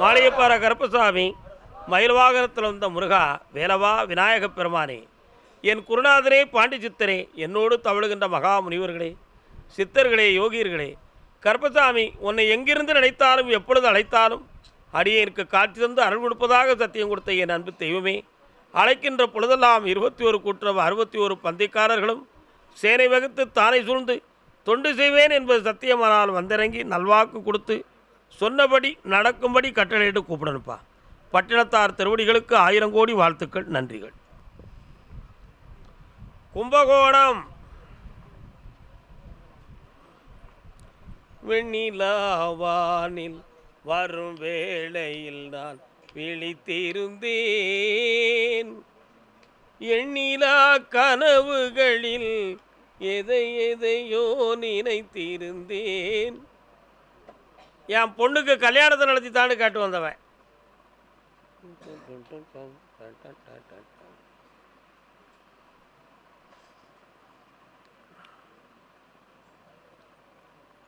மாளிகைப்பாறை கருப்பசாமி, மயில் வாகனத்தில் வந்த முருகா, வேலவா விநாயகப் பெருமானே, என் குருநாதரே பாண்டி சித்தரே, என்னோடு தவழுகின்ற மகா முனிவர்களே, சித்தர்களே, யோகியர்களே, கருப்பசாமி உன்னை எங்கிருந்து நினைத்தாலும் எப்பொழுது அழைத்தாலும் அடியேனுக்கு காட்சி தந்து அருள் கொடுப்பதாக சத்தியம் கொடுத்த என் அன்பு தெய்வமே, அழைக்கின்ற பொழுதெல்லாம் 21 கூட்டுறவு 61 பந்திக்காரர்களும் சேனை வகுத்து தானை சூழ்ந்து தொண்டு செய்வேன் என்பது சத்தியமானால் வந்திறங்கி நல்வாக்கு கொடுத்து சொன்னபடி நடக்கும்படி கட்டளையிட்டு கூப்பிடணுப்பா. பட்டினத்தார் திருவடிகளுக்கு 1000 கோடி வாழ்த்துக்கள், நன்றிகள். கும்பகோணம் வெண்ணிலாவானில் வரும் வேளையில் நான் விழித்திருந்தேன், எண்ணிலா கனவுகளில் எதையோ நினைத்திருந்தேன். என் பொண்ணுக்கு கல்யாணத்தை நடத்தித்தான்னு கேட்டு வந்தவன்.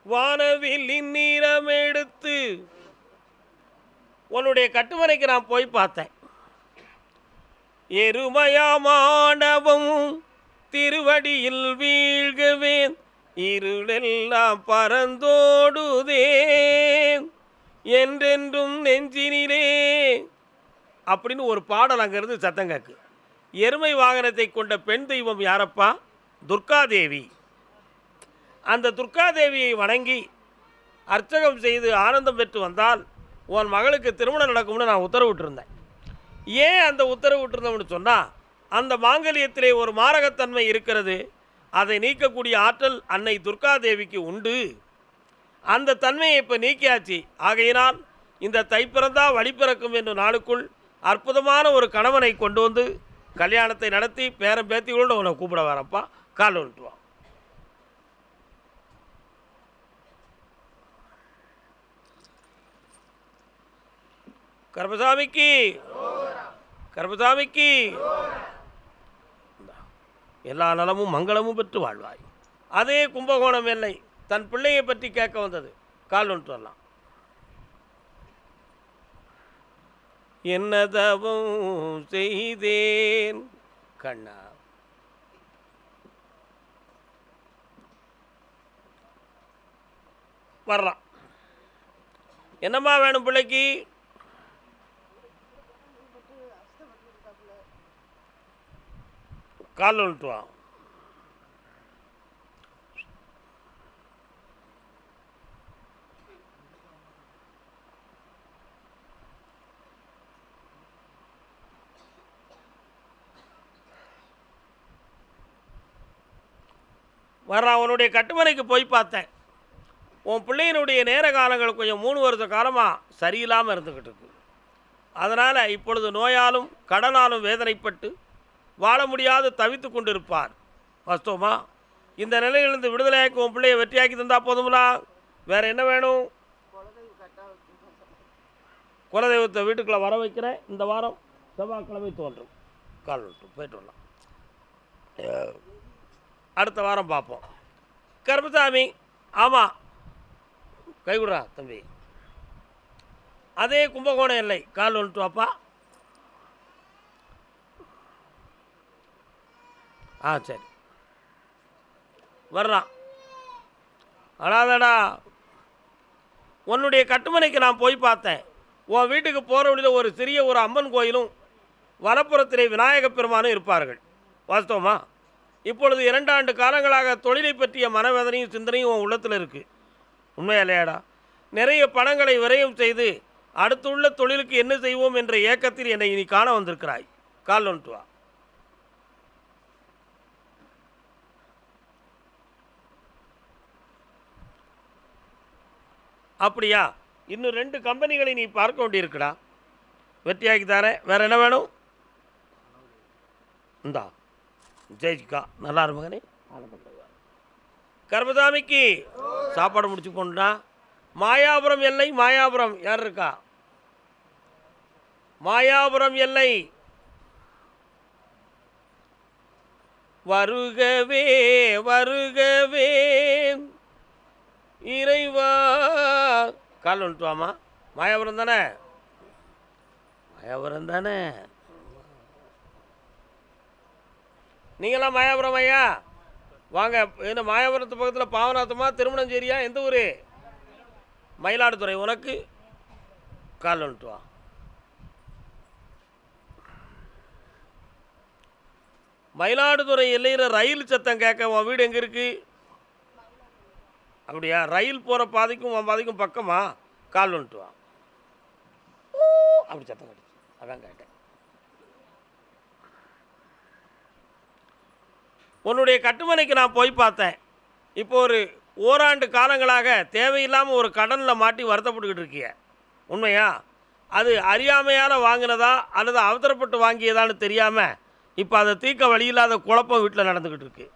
வானவில்லின் நீரம் எடுத்து உன்னுடைய கட்டுமனைக்கு நான் போய் பார்த்தேன். எருமயமானவம் திருவடியில் வீழ்கவேன், இருளெல்லாம் பறந்தோடுதேன் என்றென்றும் நெஞ்சினிலே அப்படின்னு ஒரு பாடல் அங்கிருந்து சத்தம் கேக்கு. எருமை வாகனத்தை கொண்ட பெண் தெய்வம் யாரப்பா? துர்காதேவி. அந்த துர்காதேவியை வணங்கி அர்ச்சகம் செய்து ஆனந்தம் பெற்று வந்தால் உன் மகளுக்கு திருமணம் நடக்கும்னு நான் உத்தரவிட்டிருந்தேன். ஏன் அந்த உத்தரவிட்டிருந்தோம்னு சொன்னால், அந்த மாங்கல்யத்திலே ஒரு மாரகத்தன்மை இருக்கிறது, அதை நீக்கக்கூடிய ஆற்றல் அன்னை துர்காதேவிக்கு உண்டு. அந்த தன்மையை இப்போ நீக்கியாச்சு. ஆகையினால் இந்த தைப்பிறந்தா வழி பிறக்கும் என்ற நாளுக்குள் அற்புதமான ஒரு கணவனை கொண்டு வந்து கல்யாணத்தை நடத்தி பேரம் பேத்திகளோடு உன்னை கூப்பிட வரப்பா. கால் வந்துட்டு வா. கருப்பசாமிக்கு கருப்பசாமிக்கு எல்லா நலமும் மங்களமும் பெற்று வாழ்வாய். அதே கும்பகோணம் எல்லை தன் பிள்ளையை பற்றி கேட்க வந்தது. கால் ஒன்று வரலாம். என்னதவும் செய்தேன் கண்ணா, வரலாம். என்னம்மா வேணும் பிள்ளைக்கு? கால் வந்துட்டு வா. வர்றான். உன்னுடைய கட்டுமனைக்கு போய் பார்த்தேன். உன் பிள்ளையினுடைய நேர காலங்கள் கொஞ்சம் 3 வருஷ காலமாக சரியில்லாமல் இருந்துக்கிட்டு இருக்கு. அதனால் இப்பொழுது நோயாலும் கடனாலும் வேதனைப்பட்டு வாழ முடியாது தவித்து கொண்டு இருப்பார். வாஸ்தவமா? இந்த நிலையிலிருந்து விடுதலையாக்கி உன் பிள்ளையை வெற்றியாக்கி தந்தால் போதுங்களா? வேறு என்ன வேணும்? குலதெய்வத்தை வீட்டுக்குள்ளே வர வைக்கிறேன். இந்த வாரம் செவ்வாய்க்கிழமை தோன்றும். கால் விட்டு போயிட்டு வரலாம். அடுத்த வாரம் பார்ப்போம். கருப்பசாமி, ஆமாம், கை விடுறா தம்பி. அதே கும்பகோணம் எல்லை. கால் வந்துட்டு வாப்பா. சரி, வர்றான். அடாதடா, உன்னுடைய கட்டுமனைக்கு நான் போய் பார்த்தேன். உன் வீட்டுக்கு போகிற வழியில் ஒரு சிறிய ஒரு அம்மன் கோயிலும் வலப்புறத்திலே விநாயகப் பெருமானும் இருப்பார்கள். வாஸ்தவமா? இப்பொழுது 2 ஆண்டு காலங்களாக தொழிலை பற்றிய மனவேதனையும் சிந்தனையும் உன் உள்ளத்தில் இருக்குது. உண்மையா இல்லையாடா? நிறைய பணங்களை விரயம் செய்து அடுத்துள்ள தொழிலுக்கு என்ன செய்வோம் என்ற ஏக்கத்தில் என்னை நீ காண வந்திருக்கிறாய். கால் வந்துட்டு வா. அப்படியா? இன்னும் 2 கம்பெனிகளை நீ பார்க்க வேண்டியிருக்குடா. வெற்றியாக்கி தரேன். வேறு என்ன வேணும்? இந்தா ஜெயிக்கா. நல்லா இருமகனே. கருப்பசாமிக்கு சாப்பாடு முடிச்சு போனா. மாயாபுரம் எல்லை. மாயாபுரம் யார் இருக்கா? மாயாபுரம் எல்லை. வருகவே வருகவே இறைவா. கால் வந்துட்டு வாமா. மாயாபுரம் தானே? மாயாபுரம் தானே? நீங்களாம் மாயாபுரம் ஐயா வாங்க. என்ன மாயாபுரத்து பக்கத்தில் பாவநாத்தமா, திருமணஞ்சேரியா, எந்த ஊர்? மயிலாடுதுறை. உனக்கு கால் வந்துட்டு வா. மயிலாடுதுறை எல்லையில் ரயில் சத்தம் கேட்க உன் வீடு எங்கே இருக்குது? அப்படியா? ரயில் போகிற பாதைக்கும் உன் பாதைக்கும் பக்கமா? கால் வந்துட்டு வா. அப்படி சத்தம் கட்டுச்சு, அதான் கேட்டேன். உன்னுடைய கட்டுமனைக்கு நான் போய் பார்த்தேன். இப்போ ஒரு ஓராண்டு காலங்களாக தேவையில்லாமல் ஒரு கடனில் மாட்டி வருத்தப்பட்டுக்கிட்டு இருக்கிய, உண்மையா? அது அறியாமையால் வாங்கினதா அல்லது அவசரப்பட்டு வாங்கியதான்னு தெரியாமல் இப்போ அதை தீர்க்க வழியில்லாத குழப்பம் வீட்டில் நடந்துக்கிட்டு இருக்கு.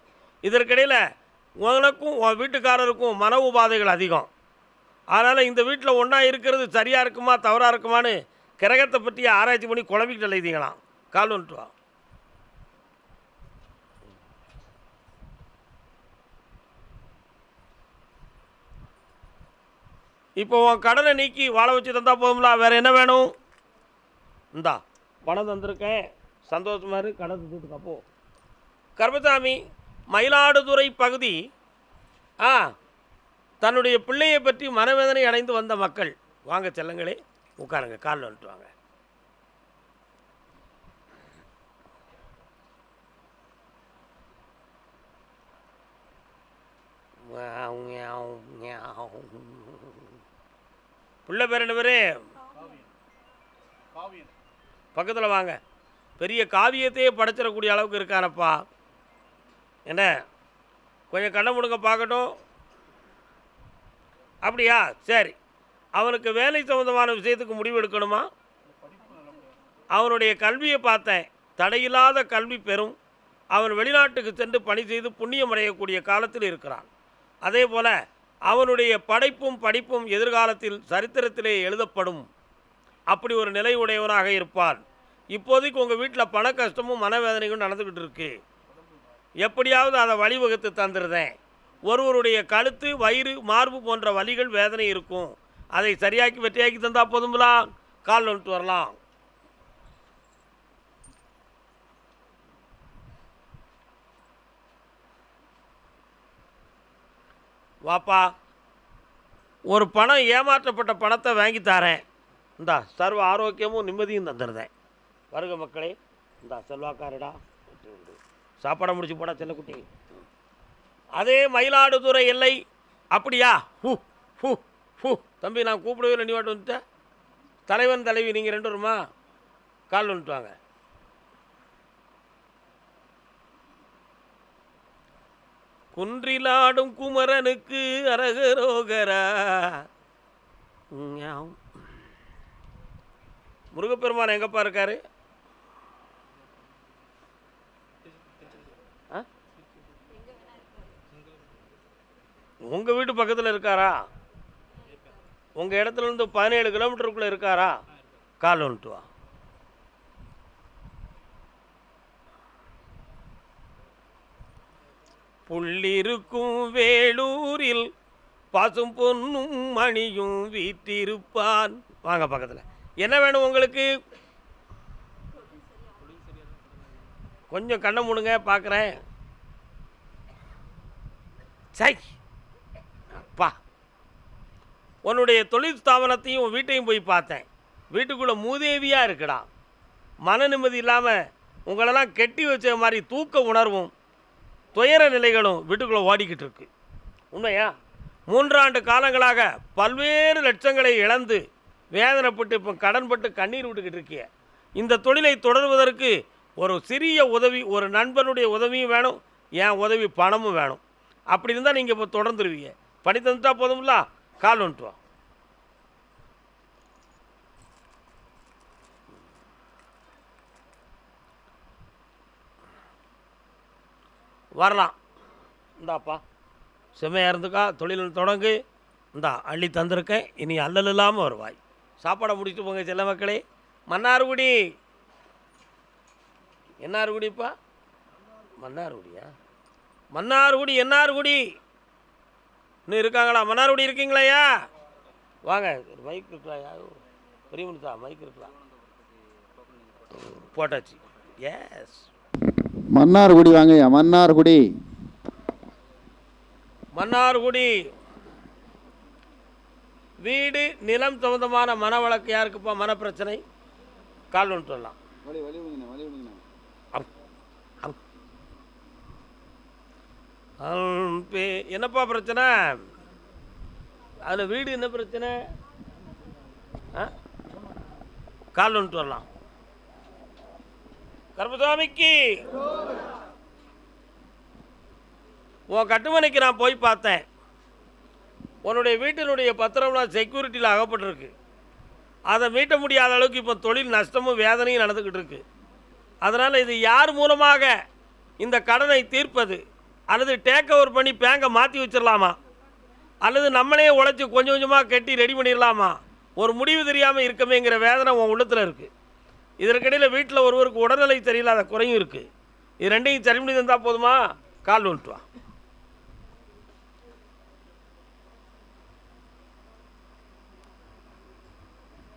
இதற்கிடையில் உனக்கும் உன் வீட்டுக்காரருக்கும் மன உபாதைகள் அதிகம். அதனால் இந்த வீட்டில் ஒன்றா இருக்கிறது சரியாக இருக்குமா தவறாக இருக்குமான்னு கிரகத்தை பற்றி ஆராய்ச்சி பண்ணி குழம்பிக்கிட்டு எழுதிங்களாம். கால் வந்துட்டு வா. இப்போ உன் கடனை நீக்கி வாழ வச்சு தந்தா போதும்ல, வேறு என்ன வேணும்? இந்தா பணம் தந்திருக்கேன், சந்தோஷமா இரு, கடன் தந்துட்டு அப்போ. கர்மசாமி, மயிலாடுதுறை பகுதி தன்னுடைய பிள்ளையை பற்றி மனவேதனை அடைந்து வந்த மக்கள் வாங்க செல்லங்களே, உட்காருங்க, காலில் வந்துட்டு வாங்க. பிள்ளை பேர் என்ன பேர்? பக்கத்தில் வாங்க. பெரிய காவியத்தையே படைச்சிடக்கூடிய அளவுக்கு இருக்கானப்பா. என்ன கொஞ்சம் கண்ணை முடுங்க பார்க்கட்டும். அப்படியா? சரி. அவனுக்கு வேலை சம்மந்தமான விஷயத்துக்கு முடிவு எடுக்கணுமா? அவனுடைய கல்வியை பார்த்தேன், தடையில்லாத கல்வி பெறும். அவன் வெளிநாட்டுக்கு சென்று பணி செய்து புண்ணியம் அடையக்கூடிய காலத்தில் இருக்கிறான். அதே போல் அவனுடைய படைப்பும் படிப்பும் எதிர்காலத்தில் சரித்திரத்திலே எழுதப்படும். அப்படி ஒரு நிலை உடையவனாக இருப்பான். இப்போதைக்கு உங்கள் வீட்டில் பண கஷ்டமும் மனவேதனையும் நடந்துக்கிட்டு இருக்கு. எப்படியாவது அதை வழிவகுத்து தந்துடுறேன். ஒருவருடைய கழுத்து, வயிறு, மார்பு போன்ற வலிகள், வேதனை இருக்கும். அதை சரியாக்கி வெற்றியாக்கி தந்தால் போதுங்களா? கால் வந்துட்டு வரலாம். வாப்பா, ஒரு பணம் ஏமாற்றப்பட்ட பணத்தை வாங்கி தரேன். இந்தா சர்வ ஆரோக்கியமும் நிம்மதியும் தந்துடுறேன். வருக மக்களே, இந்தா செல்வாக்காரடா, சாப்பாடை முடிச்சு போடா செல்லக்குட்டி. அதே மயிலாடுதுறை எல்லை. அப்படியா? Who who who. தம்பி, நான் கூப்பிடவே இல்லை, நீ வாட்டு வந்துட்டேன். தலைவன் தலைவி நீங்கள் ரெண்டு வருமா? கால் வந்துட்டு வாங்க. குன்றிலாடும் குமரனுக்கு அரகரோகரா. முருகப்பெருமான் எங்கப்பா இருக்காரு? உங்கள் வீட்டு பக்கத்தில் இருக்காரா? உங்கள் இடத்துலேருந்து 17 கிலோமீட்டருக்குள்ளே இருக்காரா? கால் வந்துட்டு வா. புள்ளிருக்கும் வேலூரில் பாசும் பொன்னும் மணியும் வீட்டிருப்பான். வாங்க பக்கத்தில். என்ன வேணும் உங்களுக்கு? கொஞ்சம் கண்ணை மூடுங்க, பார்க்குறேன். சை அப்பா, உன்னுடைய தொழில் ஸ்தாபனத்தையும் வீட்டையும் போய் பார்த்தேன். வீட்டுக்குள்ளே மூதேவியாக இருக்குடா. மன நிம்மதி இல்லாமல் உங்களெல்லாம் கெட்டி வச்ச மாதிரி தூக்க உணர்வும் துயர நிலைகளும் வீட்டுக்குள்ளே ஓடிக்கிட்டு இருக்கு. உண்மையா? 3 ஆண்டு காலங்களாக பல்வேறு லட்சங்களை இழந்து வேதனைப்பட்டு இப்போ கடன்பட்டு கண்ணீர் விட்டுக்கிட்டு இருக்கிய. இந்த தொழிலை தொடர்வதற்கு ஒரு சிறிய உதவி, ஒரு நண்பனுடைய உதவியும் வேணும், என் உதவி பணமும் வேணும். அப்படி இருந்தால் நீங்கள் இப்போ தொடர்ந்துருவீங்க. பணி தந்துட்டா போதும்ல? கால் வந்துட்டு வா. வரலாம். இந்தாப்பா, செம்மையாக இருந்துக்கா, தொழில் தொடங்கு. இந்தா அள்ளி தந்திருக்கேன், இனி அல்லல் இல்லாமல் வருவாய். சாப்பாடை முடிச்சுட்டு போங்க செல்ல மக்களே. மன்னார்குடி. என்னார்குடிப்பா? மன்னார்குடியா? மன்னார்குடி, என்னார்குடி இன்னும் இருக்காங்களா? மன்னார்குடி இருக்கீங்களாயா? வாங்க. மைக் இருக்கலாயா? பெரிய மனுஷா மைக் இருக்கலாம். போட்டாச்சு. எஸ். மன்னார்குடி வாங்கய்யா, மன்னார்குடி. மன்னார்குடி வீடு நிலம் சம்பந்தமான மன வழக்கு யாருக்குப்பா? மன பிரச்சனை கால் ஒன்று சொல்லலாம். என்னப்பா பிரச்சனை? அதில் வீடு என்ன பிரச்சனை? கால் ஒன்று வரலாம். கர்மசாமிக்கு உன் கட்டுமனைக்கு நான் போய் பார்த்தேன். உன்னுடைய வீட்டினுடைய பத்திரம்லாம் செக்யூரிட்டியில் அகப்பட்டிருக்கு. அதை மீட்ட முடியாத அளவுக்கு இப்போ தொழில் நஷ்டமும் வேதனையும் நடந்துக்கிட்டு இருக்கு. அதனால் இது யார் மூலமாக இந்த கடனை தீர்ப்பது? அல்லது டேக் ஓவர் பண்ணி பேங்கை மாற்றி வச்சிடலாமா? அல்லது நம்மளே உழைச்சி கொஞ்சம் கொஞ்சமாக கட்டி ரெடி பண்ணிடலாமா? ஒரு முடிவு தெரியாமல் இருக்கமேங்கிற வேதனை உன் உள்ளத்தில் இருக்குது. இதற்கிடையில் வீட்டில் ஒருவருக்கு உடல்நிலை சரியில்லாத குறையும் இருக்குது. இது ரெண்டையும் சரி பண்ணி தந்தால் போதுமா? கால் வந்துட்டு வா.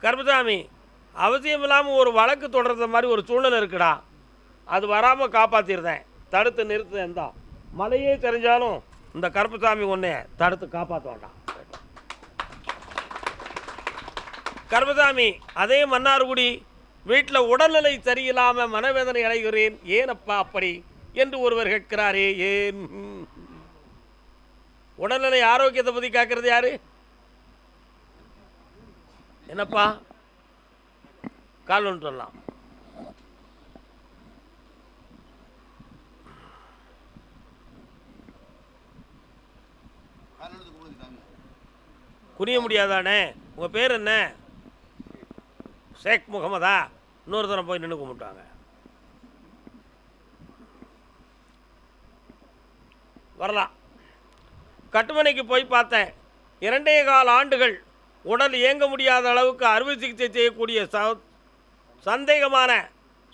கர்மசாமி, அவசியம் இல்லாமல் ஒரு வழக்கு தொடர்ற மாதிரி ஒரு சூழ்நிலை இருக்குடா. அது வராமல் காப்பாற்றிருந்தேன், தடுத்து நிறுத்துதேன் தான். மழையே தெரிஞ்சாலும் இந்த கருப்பசாமி ஒன்னே தடுத்து காப்பாற்ற வேண்டாம். கருப்பசாமி, அதே மன்னார்குடி வீட்டில் உடல்நிலை சரியில்லாமல் மனவேதனை அடைகிறேன், ஏனப்பா அப்படி என்று ஒருவர் கேட்கிறாரே, ஏன்? உடல்நிலை ஆரோக்கியத்தை பற்றி கேட்கறது யாரு? என்னப்பா? கால் ஒன்று சொல்லலாம். குனிய முடியாதானே? உங்கள் பேர் என்ன? ஷேக் முகமதா? இன்னொரு தரம் போய் நின்று கும்பிட்டாங்க. வரலாம். கட்டுமனைக்கு போய் பார்த்தேன். 2.25 ஆண்டுகள் உடல் இயங்க முடியாத அளவுக்கு அறுவை சிகிச்சை செய்யக்கூடிய சந்தேகமான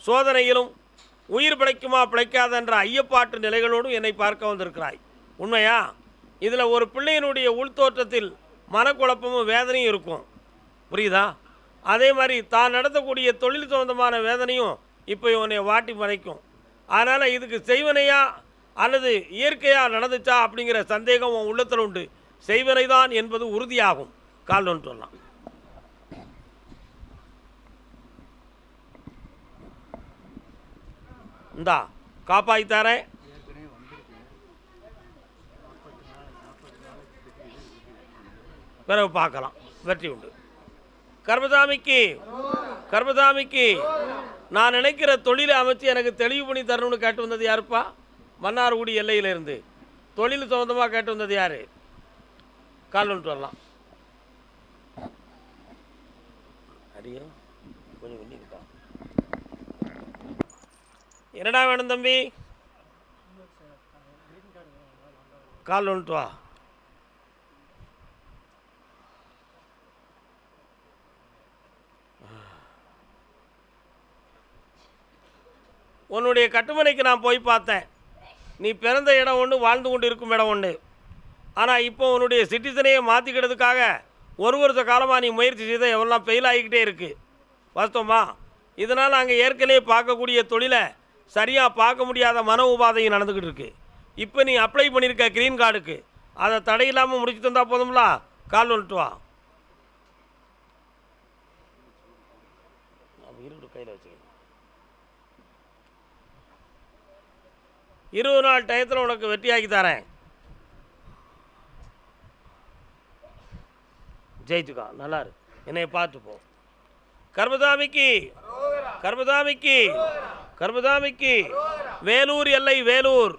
சோதனையிலும் உயிர் பிழைக்குமா பிழைக்காத என்ற ஐயப்பாட்டு நிலைகளோடும் என்னை பார்க்க வந்திருக்கிறாய். உண்மையா? இதில் ஒரு பிள்ளையினுடைய உள்தோற்றத்தில் மனக்குழப்பமும் வேதனையும் இருக்கும், புரியுதா? அதே மாதிரி தான் நடத்தக்கூடிய தொழில் சம்பந்தமான வேதனையும் இப்போ உன்னை வாட்டி மறைக்கும். அதனால் இதுக்கு செய்வனையா அல்லது இயற்கையாக நடந்துச்சா அப்படிங்கிற சந்தேகம் உன் உள்ளத்தில் உண்டு. செய்வனை தான் என்பது உறுதியாகும். கால் ஒன்று சொல்லலாம். இந்தா காப்பாய்த்தாரேன். பிறகு பார்க்கலாம், வெற்றி உண்டு. கர்மசாமிக்கு நான் நினைக்கிற தொழிலை அமைச்சு எனக்கு தெளிவு பண்ணி தரணும்னு கேட்டு வந்தது யாருப்பா? மன்னார்குடி எல்லையிலிருந்து தொழில் சம்பந்தமாக கேட்டு வந்தது யாரு? கால் ஒன்று வரலாம். அடியோ கொஞ்சம் பண்ணிக்கிட்டா. என்னடா வேணும் தம்பி? கால் ஒன்று வா. உன்னுடைய கட்டுமனைக்கு நான் போய் பார்த்தேன். நீ பிறந்த இடம் ஒன்று, வாழ்ந்து கொண்டு இருக்கும் இடம் ஒன்று. ஆனால் இப்போ உன்னுடைய சிட்டிசனையே மாற்றிக்கிறதுக்காக ஒரு வருஷ காலமாக நீ முயற்சி செய்த எவ்வளோ ஃபெயில் ஆகிக்கிட்டே இருக்குது. வாஸ்தவமா? இதனால் அங்கே ஏற்கனவே பார்க்கக்கூடிய தொழிலை சரியாக பார்க்க முடியாத மன உபாதையும் நடந்துக்கிட்டு இருக்குது. இப்போ நீ அப்ளை பண்ணியிருக்க க்ரீன் கார்டுக்கு அதை தடையில்லாமல் முடிச்சு தந்தால் போதும்ல. கால் வந்துட்டு வா. கையில் வச்சு 20 நாள் டயத்தில் உனக்கு வெற்றியாக்கி தரேன். ஜெயிச்சுக்கா, நல்லாரு. என்னை பார்த்துப்போ. கர்மசாமிக்கு வேலூர் எல்லை, வேலூர்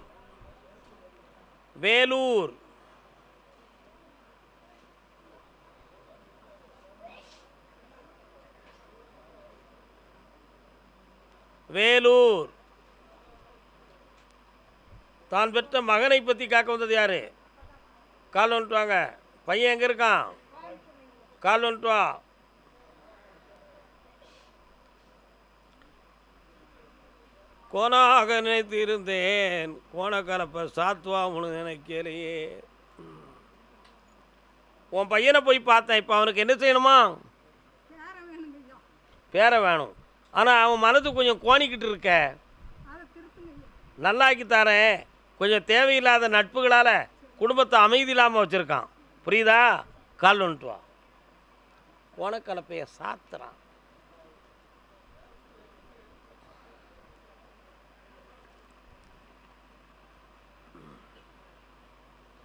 தான் பெற்ற மகனை பற்றி காக்க வந்தது யாரு? கால் வந்துட்டு வாங்க. பையன் எங்கே இருக்கான்? கால் வந்துட்டு வா. கோணாக நினைத்து இருந்தேன், கோணக்கலப்ப சாத்துவா உனக்கு நினைக்கலையே. உன் பையனை போய் பார்த்தேன். இப்போ அவனுக்கு என்ன செய்யணுமா? பேரை வேணும். ஆனால் அவன் மனது கொஞ்சம் கோணிக்கிட்டு இருக்க. நல்லாக்கி தரேன். கொஞ்சம் தேவையில்லாத நட்புகளால் குடும்பத்தை அமைதி இல்லாமல் வச்சுருக்கான். புரியுதா? கால் வந்துட்டு வா. கோணக்கலப்பையை சாத்துறான்.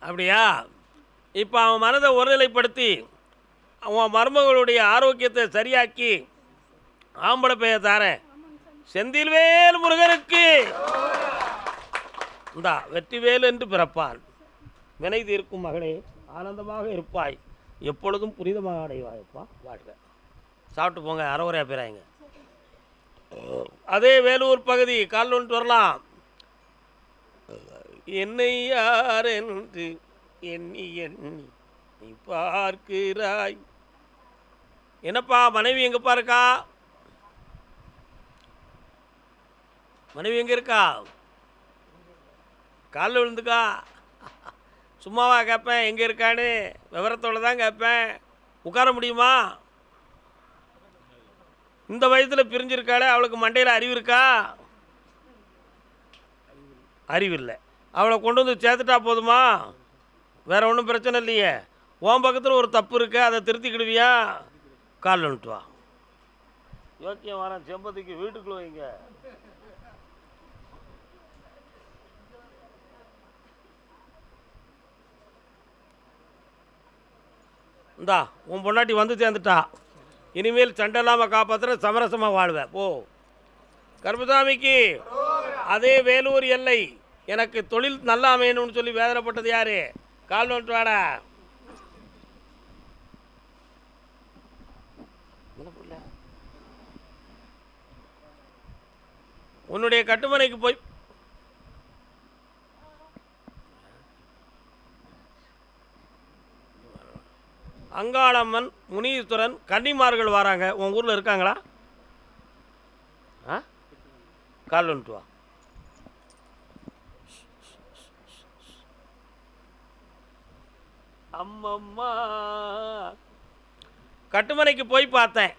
அப்படியா? இப்போ அவன் மனதை ஒருநிலைப்படுத்தி அவன் மருமகளுடைய ஆரோக்கியத்தை சரியாக்கி ஆம்பளை பெயர் தாரேன். செந்தில்வேல் முருகனுக்கு இந்தா வெற்றிவேல் என்று பிறப்பான். வினை தீர்க்கும் மகளே, ஆனந்தமாக இருப்பாய், எப்பொழுதும் புனிதமாக அடைவாய்ப்பா. வாழ்க. சாப்பிட்டு போங்க, அறவுரையா பேராங்க. அதே வேலூர் பகுதி கால் ஒன்று வரலாம். என்னை யார் என்று எண்ணி எண்ணி நீ பார்க்கிறாய். என்னப்பா மனைவி எங்கப்பா இருக்கா? மனைவி எங்கே இருக்கா? காலில் விழுந்துக்கா. சும்மாவா கேட்பேன் எங்கே இருக்கான்னு? விவரத்தோடு தான் கேட்பேன். உட்கார முடியுமா? இந்த வயதில் பிரிஞ்சிருக்காளே, அவளுக்கு மண்டையில் அறிவு இருக்கா? அறிவில்லை. அவளை கொண்டு வந்து சேர்த்துட்டா போதுமா? வேற ஒன்றும் பிரச்சனை இல்லையே. உன் பக்கத்தில் ஒரு தப்பு இருக்கு, அதை திருத்திக்கிடுவியா? கால் வந்துட்டு வா. யோக்கியம் வரேன். செம்பதிக்கு வீட்டுக்குள்ள வைங்க. இந்தா உன் பொண்டாட்டி வந்து சேர்ந்துட்டா. இனிமேல் சண்டை இல்லாமல் காப்பாற்றுற, சமரசமாக வாழ்வேன். போ. கருப்பசாமிக்கு அதே வேலூர் எல்லை. எனக்கு தொழில் நல்லா அமையணும்னு சொல்லி வேதனைப்பட்டது யாரு? கால் வந்துட்டு வாடா. உன்னுடைய கட்டுமனைக்கு போய் அங்காளம்மன், முனீஸ்வரன், கன்னிமார்கள் வராங்க. உன் ஊரில் இருக்காங்களா? கால் வந்துட்டு வா. அம்மம்மா கட்டுமனைக்கு போய் பார்த்தேன்.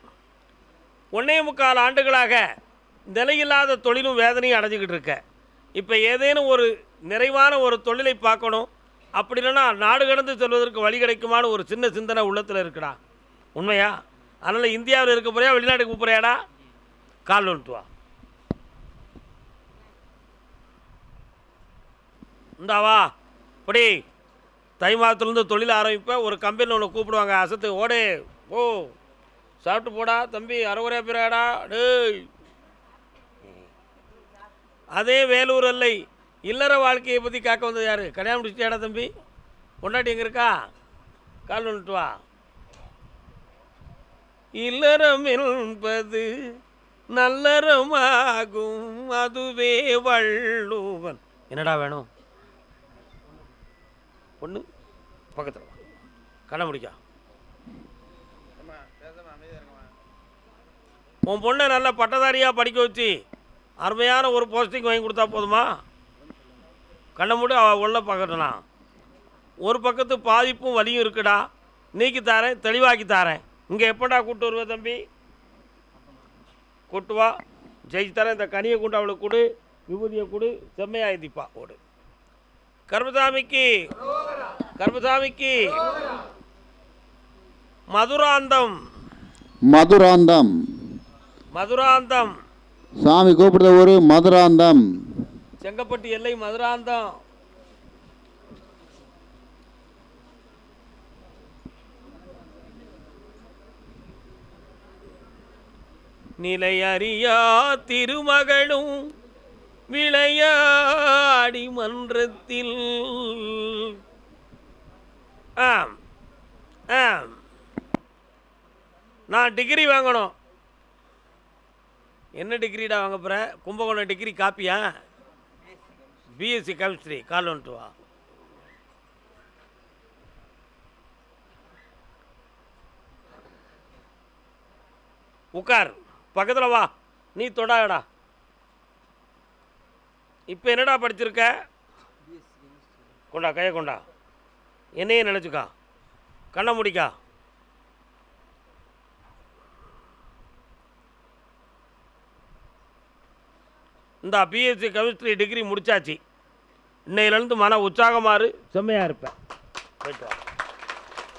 1.25 ஆண்டுகளாக நிலையில்லாத தொழிலும் வேதனையும் அடைஞ்சிக்கிட்டு இருக்க. இப்போ ஏதேனும் ஒரு நிறைவான ஒரு தொழிலை பார்க்கணும், அப்படி இல்லைன்னா நாடு கடந்து செல்வதற்கு வழி கிடைக்குமான ஒரு சின்ன சிந்தனை உள்ளத்தில் இருக்குடா. உண்மையா? அதனால் இந்தியாவில் இருக்க போறியா, வெளிநாட்டுக்கு போறியாடா? கால் வந்துட்டு வா. இந்தாவா. இப்படி தை மாதத்துலேருந்து தொழில் ஆரம்பிப்பேன். ஒரு கம்பெனியில் ஒன்று கூப்பிடுவாங்க, அசத்து ஓடே ஓ சாப்பிட்டு போடா தம்பி, அறகுறையா பிறாடா டேய். அதே வேலூர் எல்லை இல்லற வாழ்க்கையை பற்றி காக்க வந்தது யார்? கல்யாணம் முடிச்சிட்டியாடா தம்பி? பொண்டாட்டி எங்கே இருக்கா? கால் வந்துட்டு வா. இல்லறம் என்பது நல்லறமாகும், அதுவே வள்ளுவன். என்னடா வேணும்? பொண்ணு பக்கத்தில் கடை முடிக்கா. உன் பொண்ணை நல்லா பட்டதாரியாக படிக்க வச்சு அருமையான ஒரு போஸ்டிங் வாங்கி கொடுத்தா போதுமா? கண்ணை மூடி அவள் உள்ள பார்க்கட்டனா. ஒரு பக்கத்து பாதிப்பும் வலியும் இருக்குடா. நீக்கி தாரேன், தெளிவாக்கி தாரேன். இங்கே எப்படா கூப்பிட்டு வருவ தம்பி? கூட்டு வா, ஜெயிச்சு தரேன். இந்த கனியை கொண்டு அவளுக்கு கொடு, விபூதியை கொடு, செம்மையாயிப்பா ஓடு. கருப்பசாமிக்கு கருப்பசாமிக்கு மதுராந்தம் மதுராந்தம் மதுராந்தம் சாமி கூப்பிடுற ஒரு மதுராந்தம். செங்கப்பட்டு எல்லை மதுராந்தம். நிலையறியா திருமகளும் விளையாடி மன்றத்தில். நான் டிகிரி வாங்கணும். என்ன டிகிரிடா வாங்க போகிற? கும்பகோணம் டிகிரி காப்பியா? BSc chemistry. கால் வந்துட்டு வா. உட்கார், பக்கத்தில் வா. நீ தொடாடா. இப்போ என்னடா படிச்சிருக்க? கொண்டா, கையை கொண்டா. என்னையே நினச்சிக்கா. கண்ணை முடிக்கா. இந்த பிஎஸ்சி கெமிஸ்ட்ரி டிகிரி முடிச்சாச்சு. இன்னையிலேருந்து மன உற்சாகமாறு செம்மையாக இருப்பேன். போயிட்டு வா.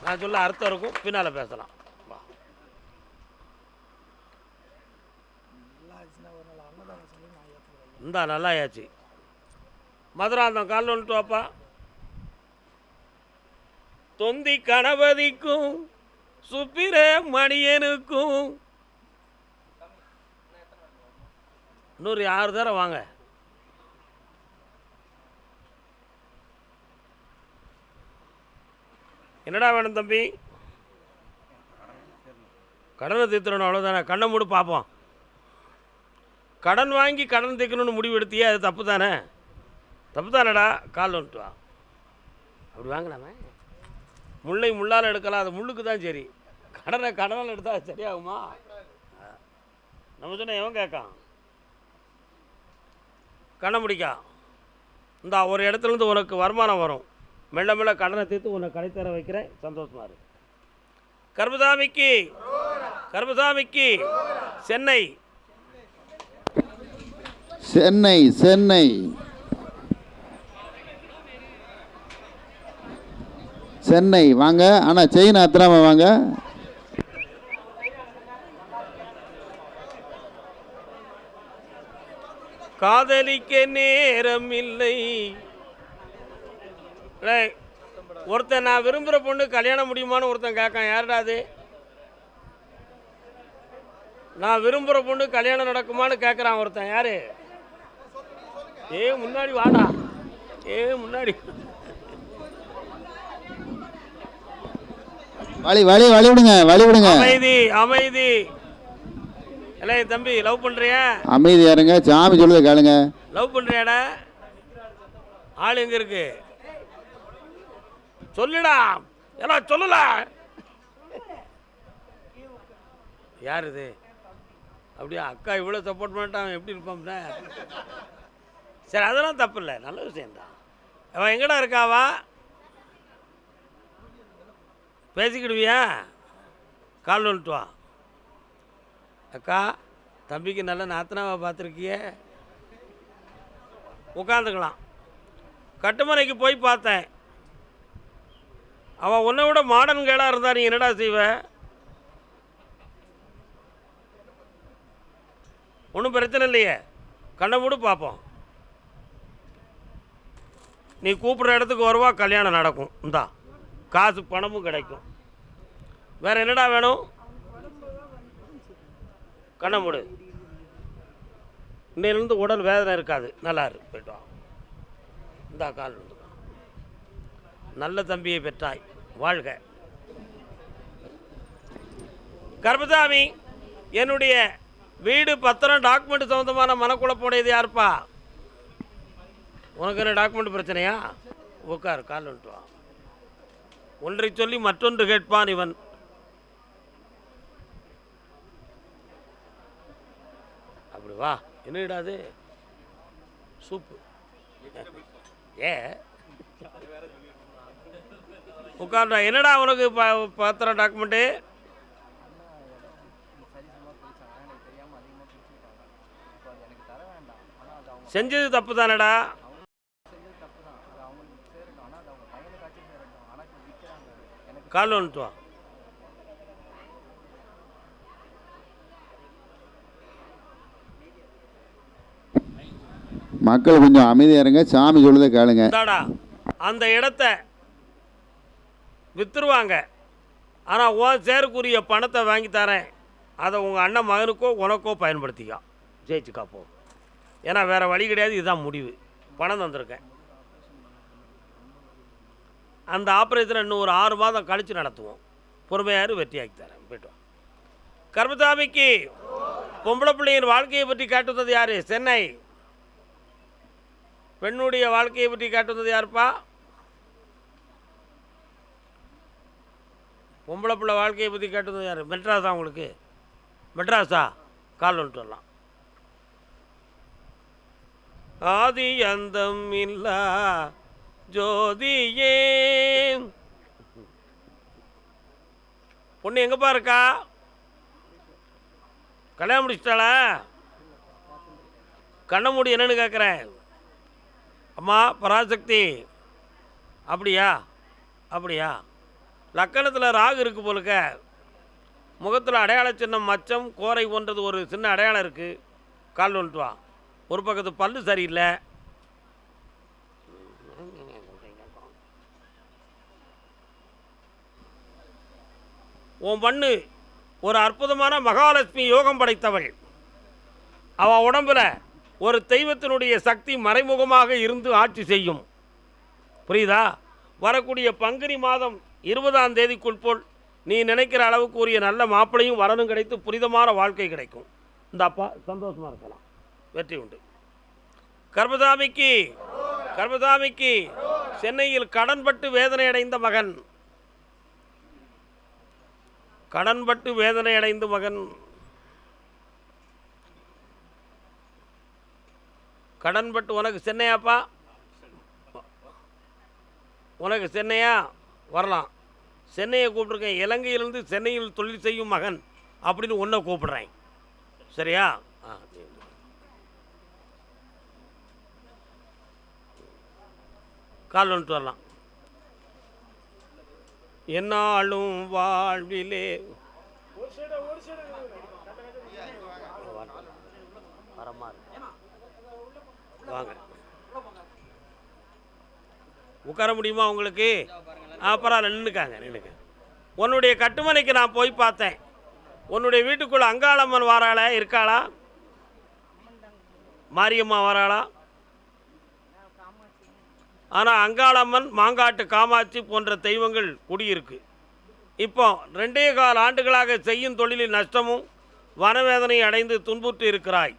நான் சொல்ல அர்த்தம் இருக்கும், பின்னால் பேசலாம். வா. இந்தா நல்லா ஆயாச்சு. மதுராந்தம் கால் வந்துட்டு வாப்பா. தொந்தி கணபதிக்கும் சுப்பிரமணியனுக்கும் இன்னொரு 6 தடவை வாங்க. என்னடா வேணும் தம்பி? கடனை தீர்த்துறணும், அவ்வளோதானே. கண்ணை மூடு பார்ப்போம். கடன் வாங்கி கடன் தீர்க்கணும்னு முடிவு எடுத்தியே, அது தப்பு தானே? தப்பு தானடா. கால் வந்துட்டு வா. அப்படி வாங்கலாமே. முல்லை முள்ளால் எடுக்கலாம், அது முள்ளுக்கு தான் சரி. கடனால் எடுத்தால் சரியாகுமா? நம்ம சொன்ன எவன் கேட்கான்? கண்ணை முடிக்கா. இந்த ஒரு இடத்துலேருந்து உனக்கு வருமானம் வரும். மெல்ல மெல்ல கடனை தீர்த்து உன்னை கடை தர வைக்கிறேன். சந்தோஷமா இரு. கர்மசாமிக்கு கர்மசாமிக்கு சென்னை சென்னை சென்னை சென்னை வாங்க. ஆனால் செயின் அத்திராம வாங்க. காதலிக்க நேரம் இல்லை. ஒருத்தன் நான் விரும்புகிற பொண்ணு கல்யாணம் முடியுமான்னு ஒருத்தன் கேட்கான். யாருடா அது? நான் விரும்புகிற பொண்ணு கல்யாணம் நடக்குமான்னு கேட்குறான் ஒருத்தன். யாரு? முன்னாடி வாடா. முன்னாடி வழி வழி வழி விடுங்க, வழி விடுங்க. அமைதி அமைதி. இல்லை தம்பி, லவ் பண்ணுறியா? அமைதியா இருங்க. சாமி சொல்லுத கேளுங்க. லவ் பண்ணுறியாடா? ஆள் எங்கே இருக்கு? சொல்லுடா. எல்லாம் சொல்லல. யார் இது? அப்படியா? அக்கா இவ்வளோ சப்போர்ட் பண்ணிட்டான், எப்படி இருப்பான்? சரி, அதெல்லாம் தப்பு இல்லை, நல்ல விஷயந்தான். அவன் எங்கடா இருக்காவா? பேசிக்கிடுவியா? கால் வந்துட்டு வா. அக்கா, தம்பிக்கு நல்ல நாத்தனாவை பார்த்துருக்கிய. உட்காந்துக்கலாம். கட்டுமனைக்கு போய் பார்த்தேன். அவன் உன்னை விட மாடர்ன் கேடாக இருந்தா நீ என்னடா செய்வ? ஒன்றும் பிரச்சனை இல்லையே. கண்ணை மூடு பார்ப்போம். நீ கூப்பிட்ற இடத்துக்கு வருவா, கல்யாணம் நடக்கும். இந்தா காசு பணமும் கிடைக்கும். வேறு என்னடா வேணும்? கண்ணை மூடு. இன்னிலிருந்து உடல் வேதனை இருக்காது. நல்லா இரு. போய்ட்டு வா. இந்தா கால் வந்து. நல்ல தம்பியை பெற்றாய், வாழ்க. கர்மசாமி, என்னுடைய வீடு பத்திரம் டாக்குமெண்ட் சம்மந்தமான மனக்குழப்பமுடையது யாருப்பா? உனக்கு என்ன டாக்குமெண்ட் பிரச்சனையா? உட்கார். கால் வந்துட்டு வா. ஒன்றை சொல்லி மற்றொன்று கேட்பான் இவன். அப்படி வா. என்னடாது? சூப்பு. உட்கார்றா. என்னடா உனக்கு பத்திரம் டாக்குமெண்ட்டு? செஞ்சது தப்பு தானடா? கால் வந்துட்டு வா. மக்கள் கொஞ்சம் அமைதியா இருங்க. சாமி சொல்லுத கேளுங்க. அந்த இடத்த வித்துருவாங்க. ஆனால் உன் சேருக்குரிய பணத்தை வாங்கி தரேன். அதை உங்கள் அண்ணன் மகனுக்கோ உனக்கோ பயன்படுத்திக்கா. ஜெயிச்சுக்கா போ. ஏன்னா வேறு வழி கிடையாது. இதுதான் முடிவு. பணம் தந்திருக்கேன். அந்த ஆப்ரேஷனை இன்னும் ஒரு 6 மாதம் கழித்து நடத்துவோம். பொறுமையாரு, வெற்றியாக்கி தரேன். போய்ட்டு வா. கர்மசாமிக்கு பொம்பளை பிள்ளையின் வாழ்க்கையை பற்றி கேட்டுவது யார்? சென்னை. பெண்ணுடைய வாழ்க்கையை பற்றி கேட்டுவது யாருப்பா? பொம்பளை பிள்ளை வாழ்க்கையை பற்றி கேட்டது யார்? மெட்ராஸா? உங்களுக்கு மெட்ராஸா? கால் வந்துட்டு வரலாம். ஆதி அந்தம் இல்லா ஜோதியே. பொண்ணு எங்கப்பா இருக்கா? கல்யாணம் முடிச்சிட்டாளா? கண்ண மூடி என்னன்னு கேட்குறேன். அம்மா பராசக்தி, அப்படியா? அப்படியா? லக்கணத்தில் ராகு இருக்குது போலுக்க. முகத்தில் அடையாள சின்னம் மச்சம் கோரை போன்றது ஒரு சின்ன அடையாளம் இருக்குது. கால் வந்துட்டு வா. ஒரு பக்கத்து பல்லு சரியில்லை. உன் பண்ணு ஒரு அற்புதமான மகாலட்சுமி யோகம் படைத்தவள். அவள் உடம்புல ஒரு தெய்வத்தினுடைய சக்தி மறைமுகமாக இருந்து ஆட்சி செய்யும். புரியுதா? வரக்கூடிய பங்குனி மாதம் 20ஆம் தேதிக்குள் போல் நீ நினைக்கிற அளவுக்கு உரிய நல்ல மாப்பிளையும் வரனும் கிடைத்து புனிதமான வாழ்க்கை கிடைக்கும். இந்த அப்பா சந்தோஷமாக இருக்கலாம். வெற்றி உண்டு. கர்மசாமிக்கு கர்மசாமிக்கு சென்னையில் கடன்பட்டு வேதனை அடைந்த மகன். கடன்பட்டு வேதனை அடைந்த மகன். கடன்பட்டு உனக்கு சென்னையாப்பா? உனக்கு சென்னையா? வரலாம். சென்னையை கூப்பிட்ருக்கேன். இலங்கையிலிருந்து சென்னையில் தொழில் செய்யும் மகன் அப்படின்னு ஒன்றை கூப்பிடுறேன். சரியா? கால் வந்துட்டு வரலாம். என்னாலும் வாழ்விலே வாங்க. உட்கார முடியுமா உங்களுக்கு? பரவாயில்ல, நின்றுக்க. உன்னுடைய கட்டுமனைக்கு நான் போய் பார்த்தேன். உன்னுடைய வீட்டுக்குள்ளே அங்காளம்மன் வாராளா? இருக்காளா? மாரியம்மா வாராளா? ஆனால் அங்காளம்மன், மாங்காட்டு காமாட்சி போன்ற தெய்வங்கள் குடியிருக்கு. இப்போ 2.25 ஆண்டுகளாக செய்யும் தொழிலில் நஷ்டமும் வனவேதனை அடைந்து துன்புற்று இருக்கிறாய்.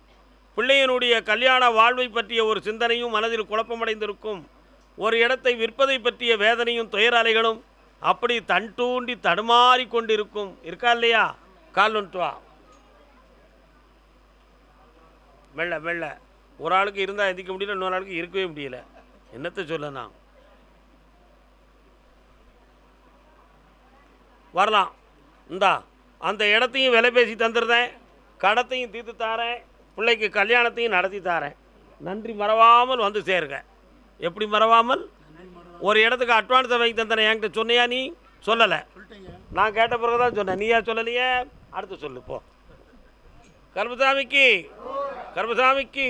பிள்ளையனுடைய கல்யாண வாழ்வை பற்றிய ஒரு சிந்தனையும் மனதில் குழப்பமடைந்திருக்கும். ஒரு இடத்தை விற்பதை பற்றிய வேதனையும் துயர அலைகளும் அப்படி தன் தூண்டி தடுமாறி கொண்டிருக்கும். இருக்கா இல்லையா? கால் வந்துட்டு வா. மெல்ல மெல்ல. ஒரு ஆளுக்கு இருந்தால் எந்திக்க முடியல, இன்னொரு ஆளுக்கு இருக்கவே முடியல. என்னத்தை சொல்லண்ணா? வரலாம். இந்தா அந்த இடத்தையும் விலை பேசி தந்துடுறேன், கடத்தையும் தீர்த்து தாரேன், பிள்ளைக்கு கல்யாணத்தையும் நடத்தி தாரேன். நன்றி மறவாமல் வந்து சேருங்க. எப்படி மறவாமல்? ஒரு இடத்துக்கு அட்வான்ஸை வாங்கி தந்தேன். என்கிட்ட சொன்னியா? நீ சொல்லலை. நான் கேட்ட பிறகு தான் சொன்னேன். நீயா சொல்லலையே? அடுத்து சொல்லு போ. கர்மசாமிக்கு கர்மசாமிக்கு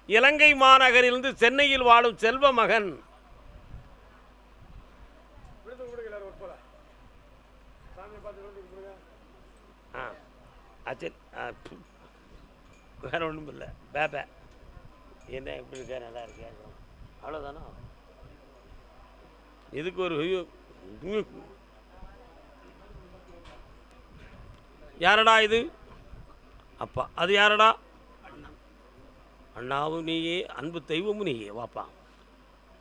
இலங்கை மாநகரிலிருந்து சென்னையில் வாழும் செல்வ மகன். வேற ஒன்றும் இல்லை. பேபே என்ன எப்படி இருக்கா? நல்லா இருக்கேன். அவ்வளோதானா? இதுக்கு ஒரு யாரடா இது? அப்பா. அது யாரடா? அண்ணாவும் நீயே, அன்பு தெய்வமும் நீயே. வாப்பா.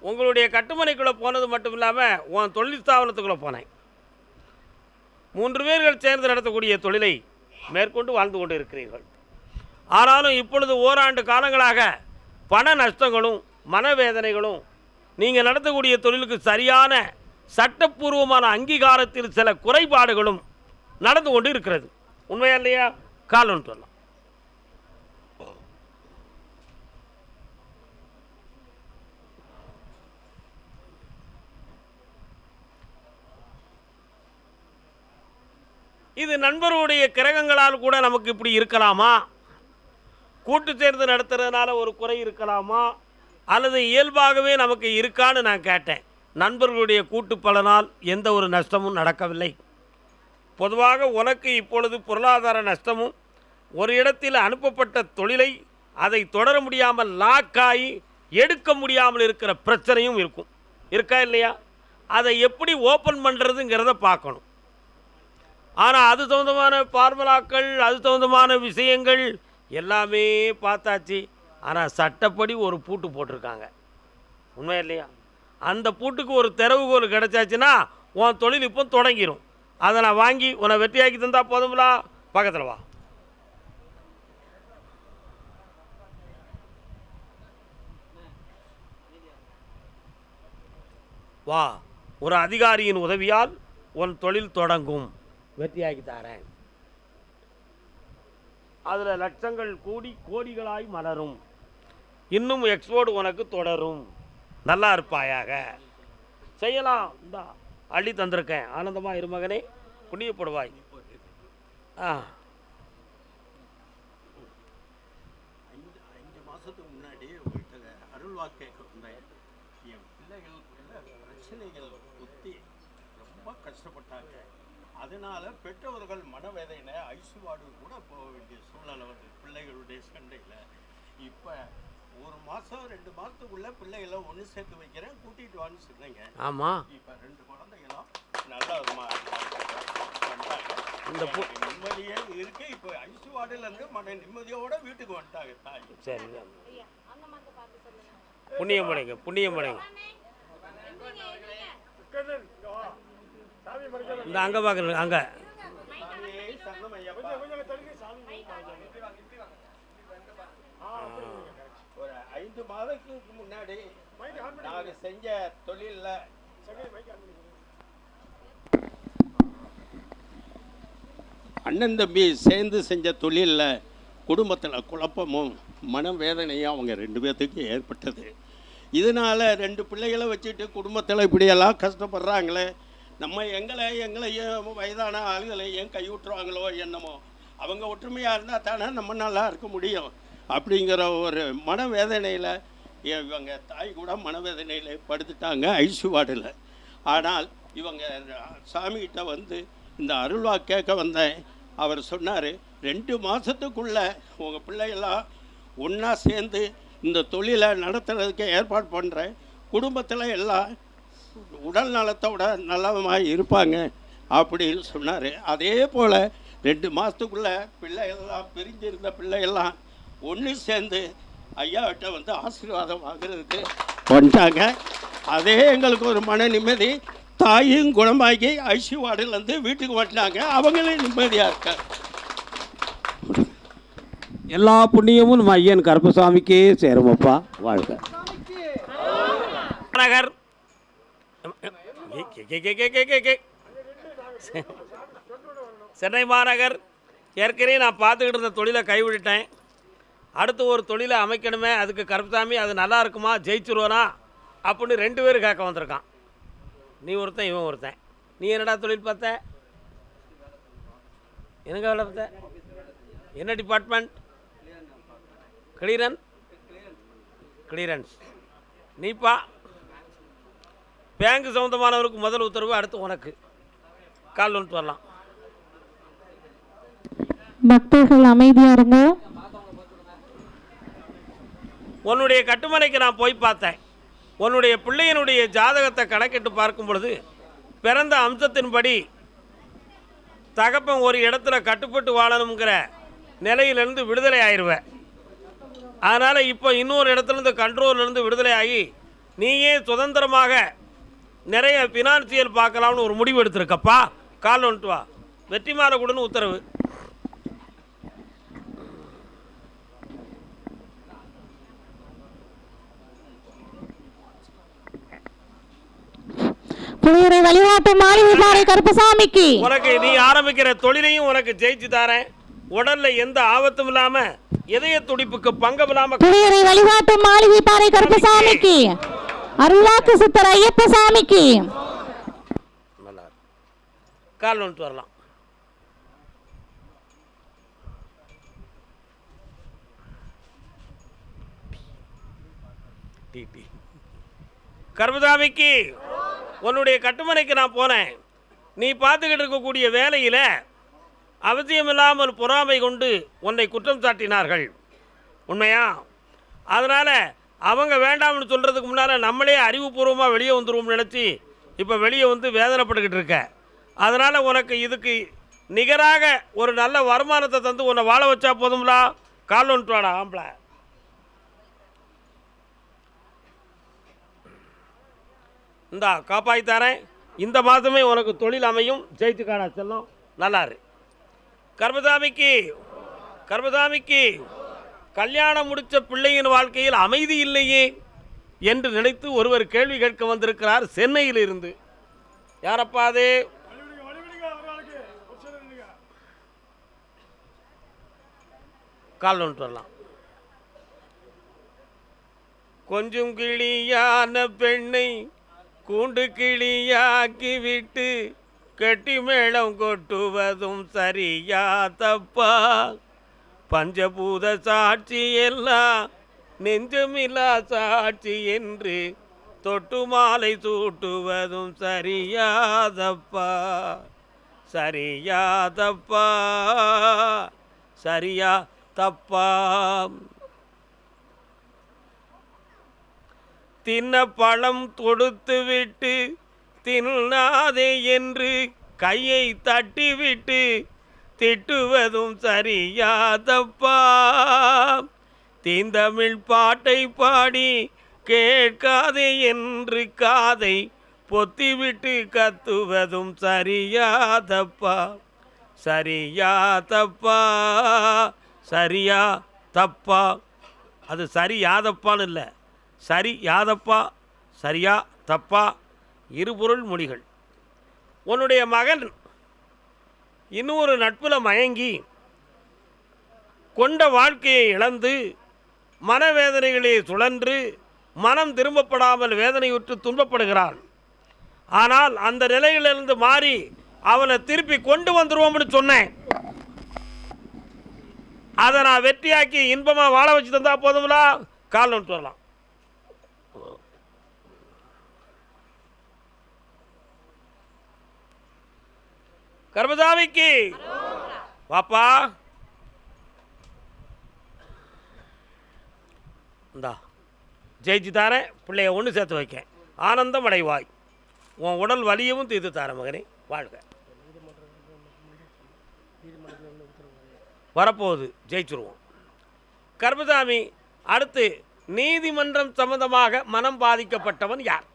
உங்களுடைய கட்டுமனைக்குள்ளே போனது மட்டும் இல்லாமல் உன் தொழில் ஸ்தாபனத்துக்குள்ளே போனேன். 3 பேர்கள் சேர்ந்து நடத்தக்கூடிய தொழிலை மேற்கொண்டு வாழ்ந்து கொண்டு இருக்கிறீர்கள். ஆனாலும் இப்பொழுது ஓராண்டு காலங்களாக பண நஷ்டங்களும் மனவேதனைகளும், நீங்கள் நடத்தக்கூடிய தொழிலுக்கு சரியான சட்டப்பூர்வமான அங்கீகாரத்தில் சில குறைபாடுகளும் நடந்து கொண்டு இருக்கிறது. உண்மையா இல்லையா? கால் ஒன்று சொல்லலாம். இது நண்பருடைய கிரகங்களால் கூட நமக்கு இப்படி இருக்கலாமா? கூட்டு சேர்ந்து நடத்துறதுனால ஒரு குறை இருக்கலாமா? அல்லது இயல்பாகவே நமக்கு இருக்கான்னு நான் கேட்டேன். நண்பர்களுடைய கூட்டு பலனால் எந்த ஒரு நஷ்டமும் நடக்கவில்லை. பொதுவாக உனக்கு இப்பொழுது பொருளாதார நஷ்டமும், ஒரு இடத்தில் அனுப்பப்பட்ட தொழிலை அதை தொடர முடியாமல் லாக்காகி எடுக்க முடியாமல் இருக்கிற பிரச்சனையும் இருக்கும். இருக்கா இல்லையா? அதை எப்படி ஓப்பன் பண்ணுறதுங்கிறத பார்க்கணும். ஆனால் அது தகுந்தமான ஃபார்முலாக்கள், அது தகுந்தமான விஷயங்கள் எல்லாமே பார்த்தாச்சு. ஆனால் சட்டப்படி ஒரு பூட்டு போட்டிருக்காங்க. உண்மை இல்லையா? அந்த பூட்டுக்கு ஒரு திறவுகோல் கிடச்சாச்சுன்னா உன் தொழில் இப்போ தொடங்கிடும். அதை நான் வாங்கி உன்னை வெற்றியாக்கி தந்தால் போதுங்களா? பக்கத்தில் வா. வா. ஒரு அதிகாரியின் உதவியால் உன் தொழில் தொடங்கும். வெற்றியாக்கி தாரேன். அதில் லட்சங்கள் கூடி கோடிகளாய் மலரும். இன்னும் எக்ஸ்போர்ட் உனக்கு தொடரும். நல்லா இருப்பாயாக. செய்யலாம். இந்தா அள்ளி தந்திருக்கேன். ஆனந்தமாக இருமகனே, புண்ணியப்படுவாய். ஆ 5 மாதத்துக்கு முன்னாடி உங்கள்கிட்ட அருள்வாக்கு கேட்க வந்தேன். என் பிள்ளைகளுக்குள்ள பிரச்சனைகள் ஒத்தி ரொம்ப கஷ்டப்பட்டாங்க. அதனால பெற்றவர்கள் மனவேதனை ஐசுவாடு கூட போக வேண்டிய சூழ்நிலை வருது பிள்ளைகளுடைய சண்டையில். இப்போ 1 மாதம் 2 மாதத்துக்குள்ள பிள்ளைகளை ஒன்று சேர்த்து வைக்கிறேன், கூட்டிகிட்டு வான்னு சொன்னீங்க. ஆமாம். இப்போ 2 குழந்தைகளும் நல்லா இந்த நிம்மதியே இருக்கு. இப்போ ஐசுவாடுலேருந்து மன நிம்மதியோட வீட்டுக்கு வந்துட்டாங்க தாய். சரி, புண்ணியம் படைங்க, புண்ணியம் படைங்க. இந்த அங்கே பார்க்குறது அங்கே ஒரு 5 மாதத்துக்கு முன்னாடி நாங்கள் செஞ்ச தொழிலில் அண்ணன் தம்பி சேர்ந்து செஞ்ச தொழிலில் குடும்பத்தில் குழப்பமும் மனவேதனையும் அவங்க 2 பேர்த்துக்கு ஏற்பட்டது. இதனால் 2 பிள்ளைகளை வச்சுட்டு குடும்பத்தில் இப்படியெல்லாம் கஷ்டப்படுறாங்களே, நம்ம எங்களை வயதான ஆளுகளை ஏன் கைவிட்டுருவாங்களோ என்னமோ. அவங்க ஒற்றுமையாக இருந்தால் தானே நம்ம நல்லா இருக்க முடியும் அப்படிங்கிற ஒரு மனவேதனையில் இவங்க தாய் கூட மனவேதனையில் படுத்துட்டாங்க ஐசுவாடில். ஆனால் இவங்க சாமிகிட்ட வந்து இந்த அருள்வா கேட்க வந்தேன். அவர் சொன்னார், 2 மாதத்துக்குள்ளே உங்கள் பிள்ளைகளாம் ஒன்றா சேர்ந்து இந்த தொழிலை நடத்துறதுக்கு ஏற்பாடு பண்ணுறேன். குடும்பத்தில் எல்லாம் உடல் நலத்தோட நல்லமாக இருப்பாங்க அப்படின்னு சொன்னார். அதே போல் 2 மாதத்துக்குள்ளே பிள்ளைகள்லாம் பிரிஞ்சிருந்த பிள்ளைகள்லாம் ஒன்று சேர்ந்து ஐயாவிட்ட வந்து ஆசீர்வாதம் வாங்குறதுக்கு வந்துட்டாங்க. அதே எங்களுக்கு ஒரு மன நிம்மதி. தாயும் குணமாகி ஐசியூவார்டுலேருந்து வீட்டுக்கு வந்துட்டாங்க. அவங்களே நிம்மதியாக இருக்காங்க. எல்லா புண்ணியமும் நம்ம ஐயன் கருப்பசாமிக்கே சேருமப்பா. வாழ்க. நகர் சென்னை மாநகர் ஏற்கனவே நான் பார்த்துக்கிட்டு இருந்த தொழிலை கைவிட்டுட்டேன். அடுத்து ஒரு தொழிலை அமைக்கணுமே, அதுக்கு கருப்பசாமி அது நல்லா இருக்குமா, ஜெயிச்சுருவானா அப்படின்னு 2 பேரும் கேட்க வந்திருக்கான். நீ ஒருத்தன், இவன் ஒருத்தன். நீ என்னடா தொழில் பார்த்த? எனக்கு வேலை பார்த்த? என்ன டிபார்ட்மெண்ட்? கிளியரன்ஸ். நீப்பா பேங்க் சம்மந்தமானவருக்கு முதல் உத்தரவு, அடுத்து உனக்கு. கால் வந்துட்டு வரலாம். பக்தர்கள் அமைதியாக இருங்க. உன்னுடைய கட்டுமனைக்கு நான் போய் பார்த்தேன். உன்னுடைய பிள்ளையினுடைய ஜாதகத்தை கணக்கிட்டு பார்க்கும் பொழுது பிறந்த அம்சத்தின்படி தகப்பன் ஒரு இடத்துல கட்டுப்பட்டு வாழணுங்கிற நிலையிலேருந்து விடுதலை ஆயிடுவேன். அதனால் இப்போ இன்னொரு இடத்துலேருந்து கண்ட்ரோல்லேருந்து விடுதலை ஆகி நீயே சுதந்திரமாக நிறைய ஃபினான்சியல் பார்க்கலாம்னு ஒரு முடிவு எடுத்திருக்கப்பா. கால் வந்துட்டு வா. வெற்றி மாலை கொடுன்னு உத்தரவு. புளியரை வழிகாட்டு மாளிகை கருப்பசாமிக்கு. உனக்கு நீ ஆரம்பிக்கிற தொழிலையும் உனக்கு ஜெயிச்சு தாரேன். உடல்ல எந்த ஆபத்தும் இல்லாம, இதய துடிப்புக்கு பங்கம் இல்லாம. புளியரை வழிகாட்டு மாளிகை பாறை கருப்பசாமிக்கு. அருள்வாக்கு சித்தர் ஐயப்ப சாமிக்கு. நல்லா கால் வந்துட்டு வரலாம். கருப்பசாமிக்கு உன்னுடைய கட்டுமனைக்கு நான் போனேன். நீ பார்த்துக்கிட்டு இருக்கக்கூடிய வேலையில் அவசியமில்லாமல் பொறாமை கொண்டு உன்னை குற்றம் சாட்டினார்கள். உண்மையா? அதனால் அவங்க வேண்டாம்னு சொல்கிறதுக்கு முன்னால் நம்மளே அறிவுபூர்வமாக வெளியே வந்துடுவோம்னு நினச்சி இப்போ வெளியே வந்து வேதனைப்பட்டுக்கிட்டு இருக்க. அதனால் உனக்கு இதுக்கு நிகராக ஒரு நல்ல வருமானத்தை தந்து உன்னை வாழ வச்சா போதும்லா. கால் வந்துட்டு வாடா ஆம்பளை. இந்தா காப்பாற்றி தரேன். இந்த மாதமே உனக்கு தொழில் அமையும். ஜெயித்துக்காடா செல்லம். நல்லாரு. கர்மசாமிக்கு கல்யாணம் முடித்த பிள்ளையின் வாழ்க்கையில் அமைதி இல்லையே என்று நினைத்து ஒருவர் கேள்வி கேட்க வந்திருக்கிறார் சென்னையில் இருந்து. யாரப்பா அது? கால் ஒன்று வரலாம். கொஞ்சம் கிளியான பெண்ணை கூண்டு கிளியாக்கி விட்டு கெட்டி மேளம் கொட்டுவதும் சரியா தப்பா? பஞ்சபூத சாட்சி எல்லாம் நெஞ்சமில்லா சாட்சி என்று தொட்டு மாலை சூட்டுவதும் சரியா தப்பா? சரியா தப்பா? சரியா தப்பா? தின்ன பழம் கொடுத்து விட்டு தின்னாதே என்று கையை தட்டிவிட்டு திட்டுவதும் சரியா தப்பா? தீந்தமிழ் பாட்டை பாடி கேட்காதே என்று காதை பொத்திவிட்டு கத்துவதும் சரியா தப்பா? சரியா தப்பா? சரியா தப்பா? அது சரி யாதப்பான்னு இல்லை, சரி யாதப்பா, சரியா தப்பா, இருபொருள் மொழிகள். உன்னுடைய மகன் இன்னொரு நட்பில் மயங்கி கொண்ட வாழ்க்கையை இழந்து மனவேதனைகளே சுழன்று மனம் திரும்பப்படாமல் வேதனையுற்று துன்பப்படுகிறான். ஆனால் அந்த நிலையிலிருந்து மாறி அவனை திருப்பி கொண்டு வந்துருவோம்னு சொன்னேன். அதை நான் வெற்றியாக்கி இன்பமாக வாழ வச்சு தந்தா போதுங்களா? கால் ஒன்று வரலாம். கர்மசாமிக்கு பாப்பா இந்தா ஜெயிச்சு தாரேன், பிள்ளைய ஒன்று சேர்த்து வைக்க, ஆனந்தம் அடைவாய், உன் உடல் வலியவும் தீர்த்து தாரேன் மகனே, வாழ்க. வரப்போகுது, ஜெயிச்சுருவோம். கர்மசாமி, அடுத்து நீதிமன்றம் சம்பந்தமாக மனம் பாதிக்கப்பட்டவன் யார்?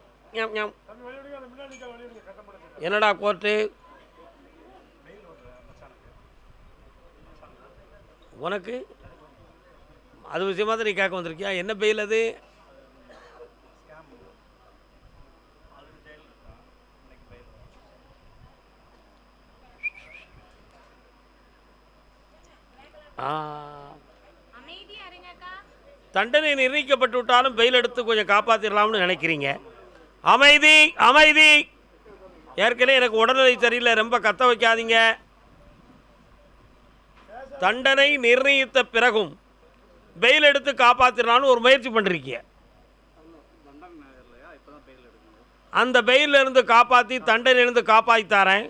என்னடா கோர்ட்டு? உனக்கு அது விஷயமா தான் நீ கேட்க வந்திருக்கியா? என்ன பெயில் அது? தண்டனை நிர்ணயிக்கப்பட்டு விட்டாலும் பெயில் எடுத்து கொஞ்சம் காப்பாற்றிடலாம்னு நினைக்கிறீங்க. அமைதி அமைதி. ஏற்கனவே எனக்கு உடல்நிலை சரியில்லை, ரொம்ப கத்த வைக்காதீங்க. தண்டனை நிர்ணயித்த பிறகும் பெயில் எடுத்து காப்பாற்றிடலான்னு ஒரு முயற்சி பண்ணிருக்கீங்க. அந்த பெயிலில் இருந்து காப்பாற்றி தண்டனையிலிருந்து காப்பாற்றி தாரேன்,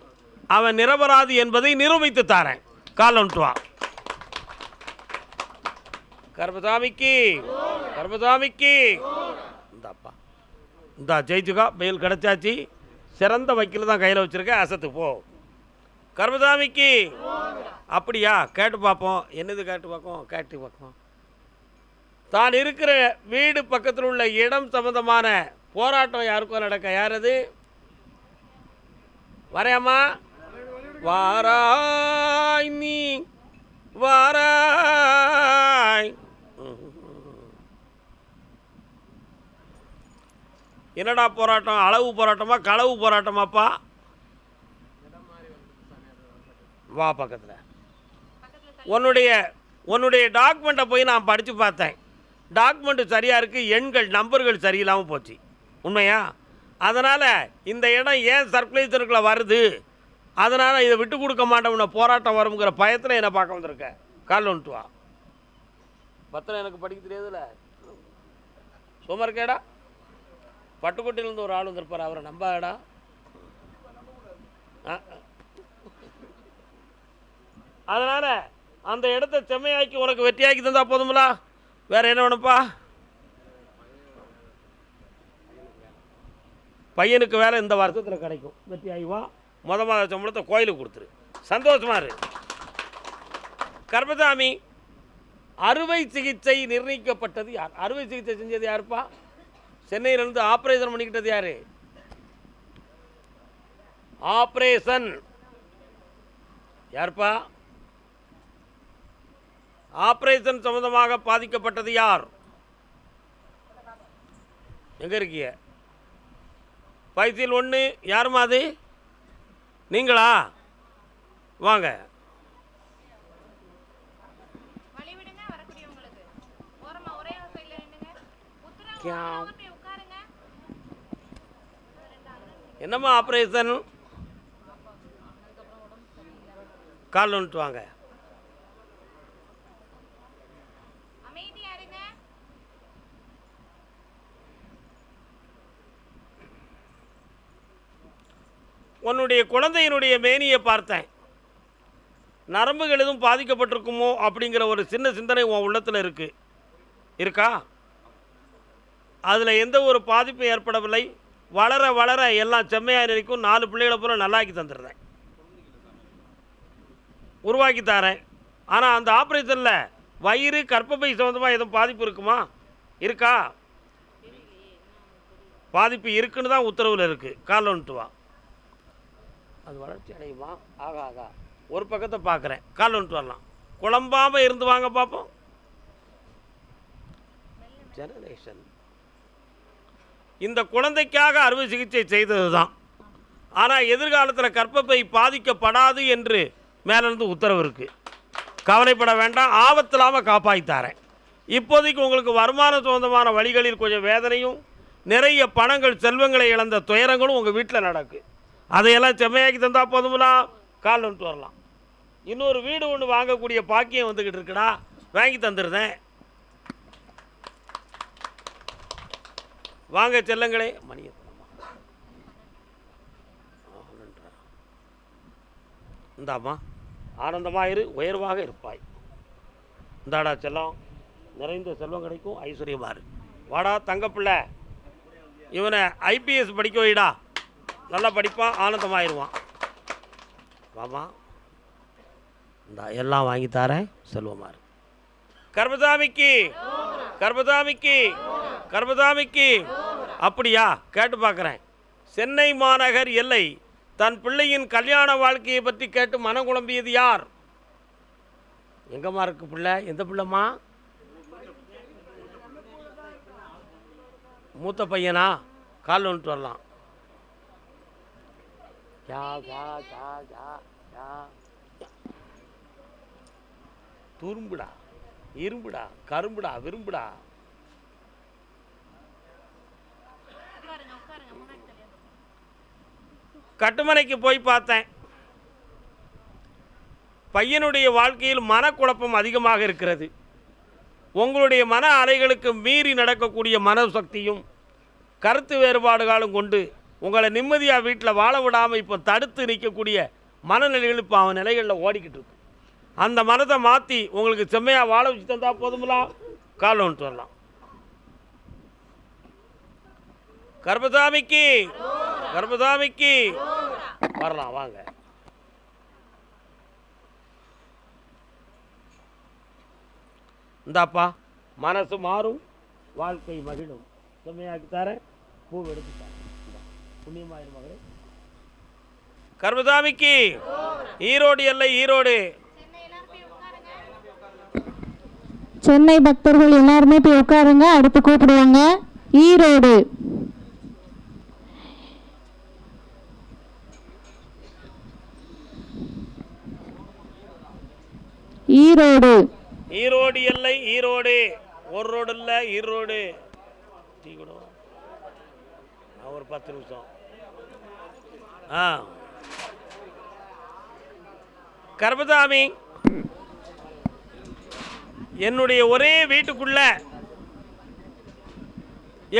அவன் நிரபராதி என்பதை நிரூபித்து தாரேன். கால் ஒன்று வா. கர்மசாமிக்கு கர்மசாமிக்கு இந்தாப்பா, இந்தா ஜெயிச்சுக்கா, பெயில் கிடச்சாச்சு. சிறந்த வக்கீல் தான் கையில் வச்சுருக்க, அசத்துக்கு போ. கர்மசாமிக்கு அப்படியா? கேட்டு பார்ப்போம். என்னது கேட்டு பார்ப்போம்? கேட்டு பார்ப்போம். தான் இருக்கிற வீடு பக்கத்தில் உள்ள இடம் சம்பந்தமான போராட்டம் யாருக்கும் நடக்க, யார் அது? வரையாமா? வாராய் நீ வாராய். என்னடா போராட்டம்? அளவு போராட்டமா களவு போராட்டமாப்பா? வா பக்கத்தில். உன்னுடைய டாக்குமெண்ட்டை போய் நான் படித்து பார்த்தேன். டாக்குமெண்ட்டு சரியாக இருக்குது, எண்கள் நம்பர்கள் சரியில்லாமல் போச்சு. உண்மையா? அதனால் இந்த இடம் ஏன் சர்க்குலேஷனுக்குள்ளே வருது, அதனால் இதை விட்டு கொடுக்க மாட்டோம்னா போராட்டம் வருங்கிற பயத்தில் என்னை பார்க்க வந்திருக்கேன். கால் ஒன்று வா. பத்திரம் எனக்கு படிக்க தெரியாதுல்ல, சும்மா இருக்கேடா. பட்டுக்கோட்டையிலேருந்து ஒரு ஆள் வந்திருப்பார், அவரை நம்பாடா. அதனால் அந்த இடத்த செம்மையாக்கி உனக்கு வெற்றியாக்கி தந்தால் போதுங்களா? வேறு என்ன வேணும்ப்பா? பையனுக்கு வேலை இந்த வருஷத்தில் கிடைக்கும், வெற்றியாகிவா. மாத சம்பளத்தை கோயிலுக்கு கொடுத்துரு, சந்தோஷமா இரு. கர்மசாமி, அறுவை சிகிச்சை நிர்ணயிக்கப்பட்டது யார்? அறுவை சிகிச்சை செஞ்சது யாருப்பா? சென்னையிலேருந்து ஆப்ரேஷன் பண்ணிக்கிட்டது யார்? ஆப்ரேஷன் யாருப்பா? ஆப்ரேஷன் சம்பந்தமாக பாதிக்கப்பட்டது யார்? எங்கே இருக்கீங்க? பைசில் 1 யாருமா அது? நீங்களா? வாங்க. என்னம்மா ஆப்ரேஷன்? கால் வந்துட்டு வாங்க. உன்னுடைய குழந்தையினுடைய மேனியை பார்த்தேன். நரம்புகள் எதுவும் பாதிக்கப்பட்டிருக்குமோ அப்படிங்கிற ஒரு சின்ன சிந்தனை உன் உள்ளத்தில் இருக்கா? அதில் எந்த ஒரு பாதிப்பும் ஏற்படவில்லை. வளர வளர எல்லாம் செம்மையாக இருக்கும். 4 பிள்ளைகளை பூரா நல்லாக்கி தந்துடுறேன், உருவாக்கி தரேன். ஆனால் அந்த ஆப்ரேஷனில் வயிறு கர்ப்பப்பை சம்மந்தமாக எதுவும் பாதிப்பு இருக்கா? பாதிப்பு இருக்குன்னு தான் உத்தரவில் இருக்குது. கால் வந்துட்டு வா. அது வளர்ச்சி அடையுமா? ஆகா ஒரு பக்கத்தை பார்க்குறேன். கால் வந்துட்டு வரலாம். குழம்பாமல் இருந்து வாங்க பார்ப்போம். ஜெனரேஷன் இந்த குழந்தைக்காக அறுவை சிகிச்சை செய்தது தான். ஆனால் எதிர்காலத்தில் கர்ப்பப்பை பாதிக்கப்படாது என்று மேலேருந்து உத்தரவு இருக்குது. கவலைப்பட வேண்டாம், ஆபத்தில்லாமல் காப்பாற்றித்தாரேன். இப்போதைக்கு உங்களுக்கு வருமான சொந்தமான வழிகளில் கொஞ்சம் வேதனையும், நிறைய பணங்கள் செல்வங்களை இழந்த துயரங்களும் உங்கள் வீட்டில் நடக்கு. அதையெல்லாம் செம்மையாக்கி தந்தால் போதுங்களா? கால் வந்துட்டு வரலாம். இன்னொரு வீடு ஒன்று வாங்கக்கூடிய பாக்கியம் வந்துக்கிட்டு இருக்குடா, வாங்கி தந்துடுறேன். வாங்க செல்லங்களே. மணியை இந்தாம்மா, ஆனந்தமாயிரு, உயர்வாக இருப்பாய். இந்தாடா செல்லம், நிறைந்த செல்வம் கிடைக்கும், ஐஸ்வர்யமாறு. வாடா தங்கப்பிள்ளை, இவனை ஐபிஎஸ் படிக்க வைடா, நல்லா படிப்பான், ஆனந்தமாயிருவான். வாமா, இந்த எல்லாம் வாங்கி தரேன், செல்வமாறு. கர்மசாமிக்கு அப்படியா? கேட்டு பார்க்குறேன். சென்னை மாநகர் எல்லை தன் பிள்ளையின் கல்யாண வாழ்க்கையை பற்றி கேட்டு மனம் குழம்பியது யார்? எங்கம்மா இருக்கு பிள்ளை? எந்த பிள்ளைம்மா? மூத்த பையனா? கால் வந்துட்டு வரலாம். துரும்புடா, இரும்புடா, கரும்புடா, விரும்புடா. கட்டுமனைக்கு போய் பார்த்தேன். பையனுடைய வாழ்க்கையில் மனக்குழப்பம் அதிகமாக இருக்கிறது. உங்களுடைய மன அலைகளுக்கு மீறி நடக்கக்கூடிய மனசக்தியும் கருத்து வேறுபாடுகளும் கொண்டு உங்களை நிம்மதியாக வீட்டில் வாழ விடாமல் இப்போ தடுத்து நிற்கக்கூடிய மனநிலைகள் இப்போ அவன் நிலைகளில் ஓடிக்கிட்டு இருக்கு. அந்த மனதை மாற்றி உங்களுக்கு செம்மையாக வாழ வச்சு தந்தால் போதுங்களா? கால் வந்துட்டு வரலாம். கர்மசாமிக்கு வரலாம், வாங்க. இந்தாப்பா, மனசு மாறும், வாழ்க்கை மகிழும். செம்மையாக்கி தரேன், பூ எடுத்து தரேன். புண்ணியமாயிரும் மகளே. கர்மசாமிக்கு ஈரோடு எல்லை, ஈரோடு. சென்னை பக்தர்கள் எல்லாருமே போய் உட்காருங்க, அடுத்து கூப்பிடுவாங்க. ஈரோடு. ஈரோடு எல்லை, ஈரோடு. ஒரு ரோடு இல்லை, ஈரோடு. டீ கூட ஒரு 10 நிமிஷம். கர்மசாமி, என்னுடைய ஒரே வீட்டுக்குள்ள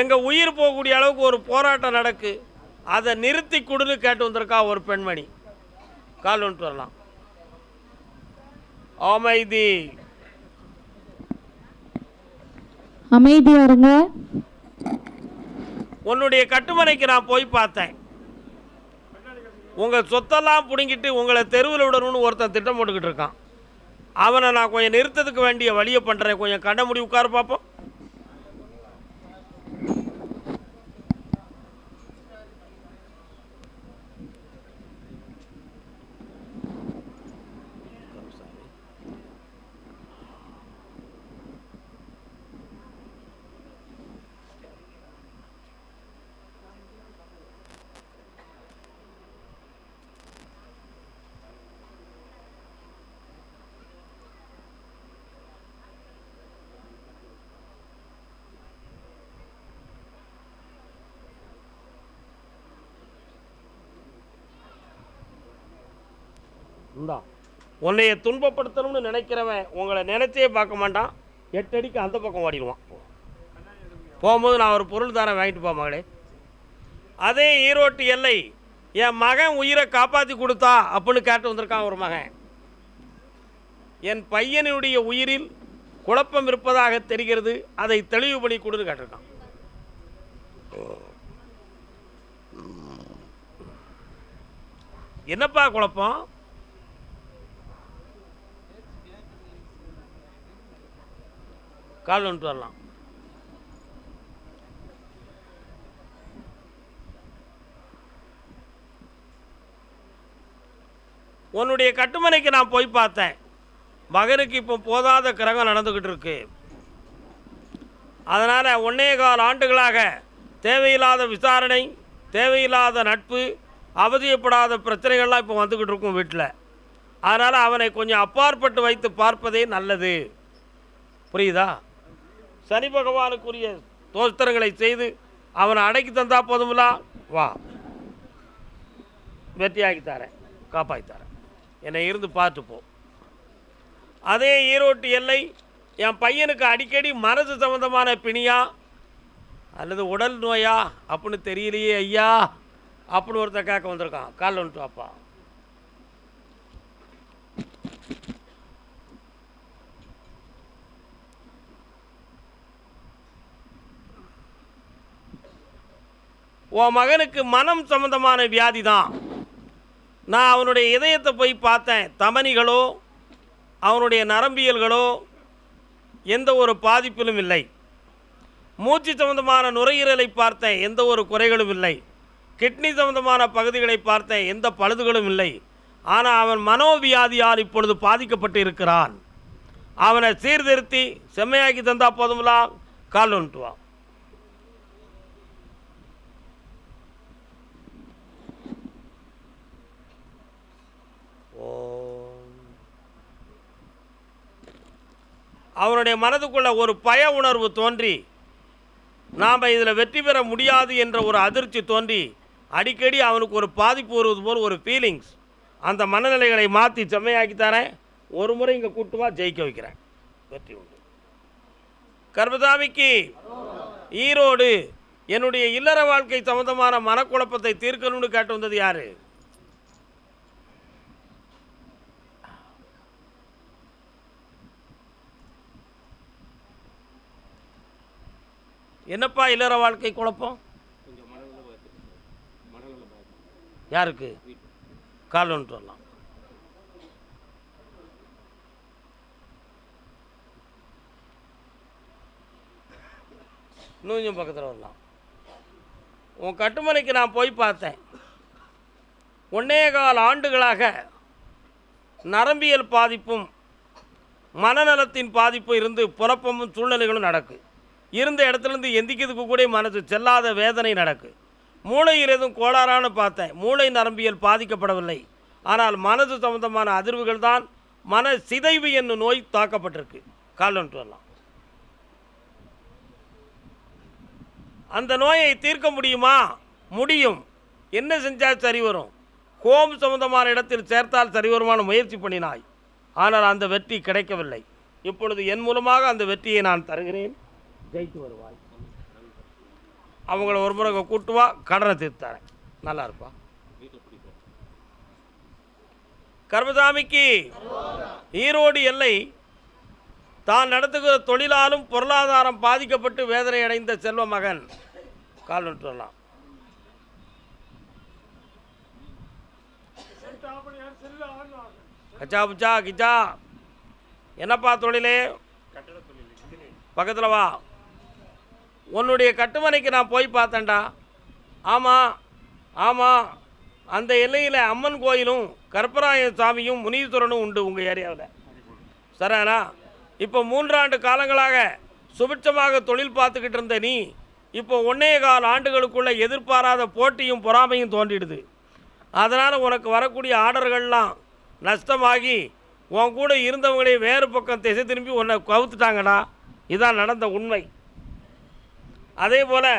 எங்க உயிர் போகக்கூடிய அளவுக்கு ஒரு போராட்டம் நடக்கு. அதை நிறுத்தி கொடுன்னு கேட்டு வந்திருக்கா ஒரு பெண்மணி. கால் வந்துட்டு வரலாம். அமைதியா இருங்க. உன்னுடைய கட்டுமனைக்கு நான் போய் பார்த்தேன். உங்கள் சொத்தெல்லாம் பிடுங்கிட்டு உங்களை தெருவில் விடணும்னு ஒருத்தன் திட்டம் போட்டுக்கிட்டு இருக்கான். அவனை நான் கொஞ்சம் நிறுத்தத்துக்கு வேண்டிய வழியை பண்ணுறேன். கொஞ்சம் கண்ண முடி உட்கார பார்ப்போம். இந்தா உன்னைய துன்பப்படுத்தணும்னு நினைக்கிறவன் உங்களை நினைச்சே பார்க்க மாட்டான், 8 அடிக்கு அந்த பக்கம் ஓடிடுவான். போகும்போது நான் ஒரு பொருள் தரேன், வாங்கிட்டு போ மகளே. அதே ஈரோட்டு எல்லை என் மகன் உயிரை காப்பாற்றி கொடுத்தா அப்படின்னு கேட்டு வந்திருக்கான் ஒரு மகன். என் பையனுடைய உயிரில் குழப்பம் இருப்பதாக தெரிகிறது, அதை தெளிவு பண்ணி கொடுன்னு கேட்டிருக்கான். என்னப்பா குழப்பம்? கால் வந்துட்டு வரலாம். உன்னுடைய கட்டுமனைக்கு நான் போய் பார்த்தேன். மகனுக்கு இப்போ போதாத கிரகம் நடந்துக்கிட்டு இருக்கு. அதனால் 1.25 ஆண்டுகளாக தேவையில்லாத விசாரணை, தேவையில்லாத நட்பு, அவதியப்படாத பிரச்சனைகள்லாம் இப்போ வந்துக்கிட்டு இருக்கும் வீட்டில். அதனால் அவனை கொஞ்சம் அப்பாற்பட்டு வைத்து பார்ப்பதே நல்லது. புரியுதா? சனி பகவானுக்குரிய தோஸ்திரங்களை செய்து அவனை அடக்கி தந்தா போதுமில்லா. வா, வெற்றியாக்கி தரேன், காப்பாற்றி தரேன், என்னை இருந்து பார்த்து போ. அதே ஈரோட்டு எல்லை என் பையனுக்கு அடிக்கடி மனசு சம்பந்தமான பிணியா அல்லது உடல் நோயா அப்படின்னு தெரியலையே ஐயா அப்படின்னு ஒருத்தர் கேட்க வந்திருக்கான். காலில் வந்துட்டு அப்பா. உன் மகனுக்கு மனம் சம்பந்தமான வியாதி தான். நான் அவனுடைய இதயத்தை போய் பார்த்தேன். தமனிகளோ அவனுடைய நரம்பியல்களோ எந்த ஒரு பாதிப்பிலும் இல்லை. மூச்சு சம்பந்தமான நுரையீரலை பார்த்தேன், எந்த ஒரு குறைகளும் இல்லை. கிட்னி சம்பந்தமான பகுதிகளை பார்த்தேன், எந்த பழுதுகளும் இல்லை. ஆனால் அவன் மனோவியாதியால் இப்பொழுது பாதிக்கப்பட்டு இருக்கிறான். அவனை சீர்திருத்தி செம்மையாக்கி தந்தா போதுங்களா. கால் வந்துட்டு வா. அவனுடைய மனதுக்குள்ள ஒரு பய உணர்வு தோன்றி நாம் இதில் வெற்றி பெற முடியாது என்ற ஒரு அதிர்ச்சி தோன்றி அடிக்கடி அவனுக்கு ஒரு பாதிப்பு வருவது போல் ஒரு ஃபீலிங்ஸ். அந்த மனநிலைகளை மாற்றி செம்மையாக்கி தரேன். ஒரு முறை இங்கே கூட்டுவா, ஜெயிக்க வைக்கிறேன், வெற்றி உண்டு. கர்மசாமிக்கு ஈரோடு என்னுடைய இல்லற வாழ்க்கை சம்பந்தமான மனக்குழப்பத்தை தீர்க்கணும்னு கேட்டு வந்தது யாரு? என்னப்பா இல்லற வாழ்க்கை குழப்பம்? யாருக்கு? கால் வந்துட்டு வரலாம். இன்னும் கொஞ்சம் பக்கத்தில் வரலாம். உன் கட்டுமனைக்கு நான் போய் பார்த்தேன். 1.25 ஆண்டுகளாக நரம்பியல் பாதிப்பும் மனநலத்தின் பாதிப்பும் இருந்து குழப்பமும் சூழ்நிலைகளும் நடக்கு. இருந்த இடத்துலேருந்து எந்திக்கிறதுக்கு கூட மனசு செல்லாத வேதனை நடக்கு. மூளையில் எதுவும் கோளாறான்னு பார்த்தேன். மூளை நரம்பியல் பாதிக்கப்படவில்லை. ஆனால் மனசு சம்பந்தமான அதிர்வுகள் தான் மன சிதைவு என்னும் நோய் தாக்கப்பட்டிருக்கு. கால் வந்துட்டு வரலாம். அந்த நோயை தீர்க்க முடியுமா? முடியும். என்ன செஞ்சால் சரி வரும்? ஹோம் சம்பந்தமான இடத்தில் சேர்த்தால் சரி வருமான முயற்சி பண்ணினாய். ஆனால் அந்த வெற்றி கிடைக்கவில்லை. இப்பொழுது என் மூலமாக அந்த வெற்றியை நான் தருகிறேன், ஜெயித்து வருவாய். அவங்கள ஒரு முறை கூட்டுவா, கடனை தீர்த்தாரேன், நல்லா இருப்பா. கர்மசாமிக்கு ஈரோடு எல்லை தான் நடத்துகிற தொழிலாலும் பொருளாதாரம் பாதிக்கப்பட்டு வேதனை அடைந்த செல்வ மகன். கால் விட்டு வரலாம். கச்சா புச்சா கிச்சா, என்னப்பா தொழிலே? பக்கத்தில் வா. உன்னுடைய கட்டுமனைக்கு நான் போய் பார்த்தேன்டா. ஆமாம் ஆமாம், அந்த எல்லையில் அம்மன் கோயிலும் கற்பராய சாமியும் முனீஸ்வரனும் உண்டு உங்கள் ஏரியாவில், சரிண்ணா? இப்போ 3 ஆண்டு காலங்களாக சுபிட்சமாக தொழில் பார்த்துக்கிட்டு இருந்த நீ இப்போ 1.25 ஆண்டுகளுக்குள்ளே எதிர்பாராத போட்டியும் பொறாமையும் தோன்றிடுது. அதனால் உனக்கு வரக்கூடிய ஆர்டர்கள்லாம் நஷ்டமாகி உன் கூட இருந்தவங்களே வேறு பக்கம் திசை திரும்பி உன்னை கவுத்துட்டாங்கடா. இதான் நடந்த உண்மை. அதே போல்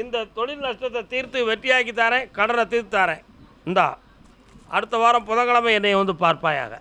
இந்த தொழில் நஷ்டத்தை தீர்த்து வெற்றியாக்கி தரேன், கடனை தீர்த்து தரேன். இந்தா அடுத்த வாரம் புதன்கிழமை என்னை வந்து பார்ப்பாயாக.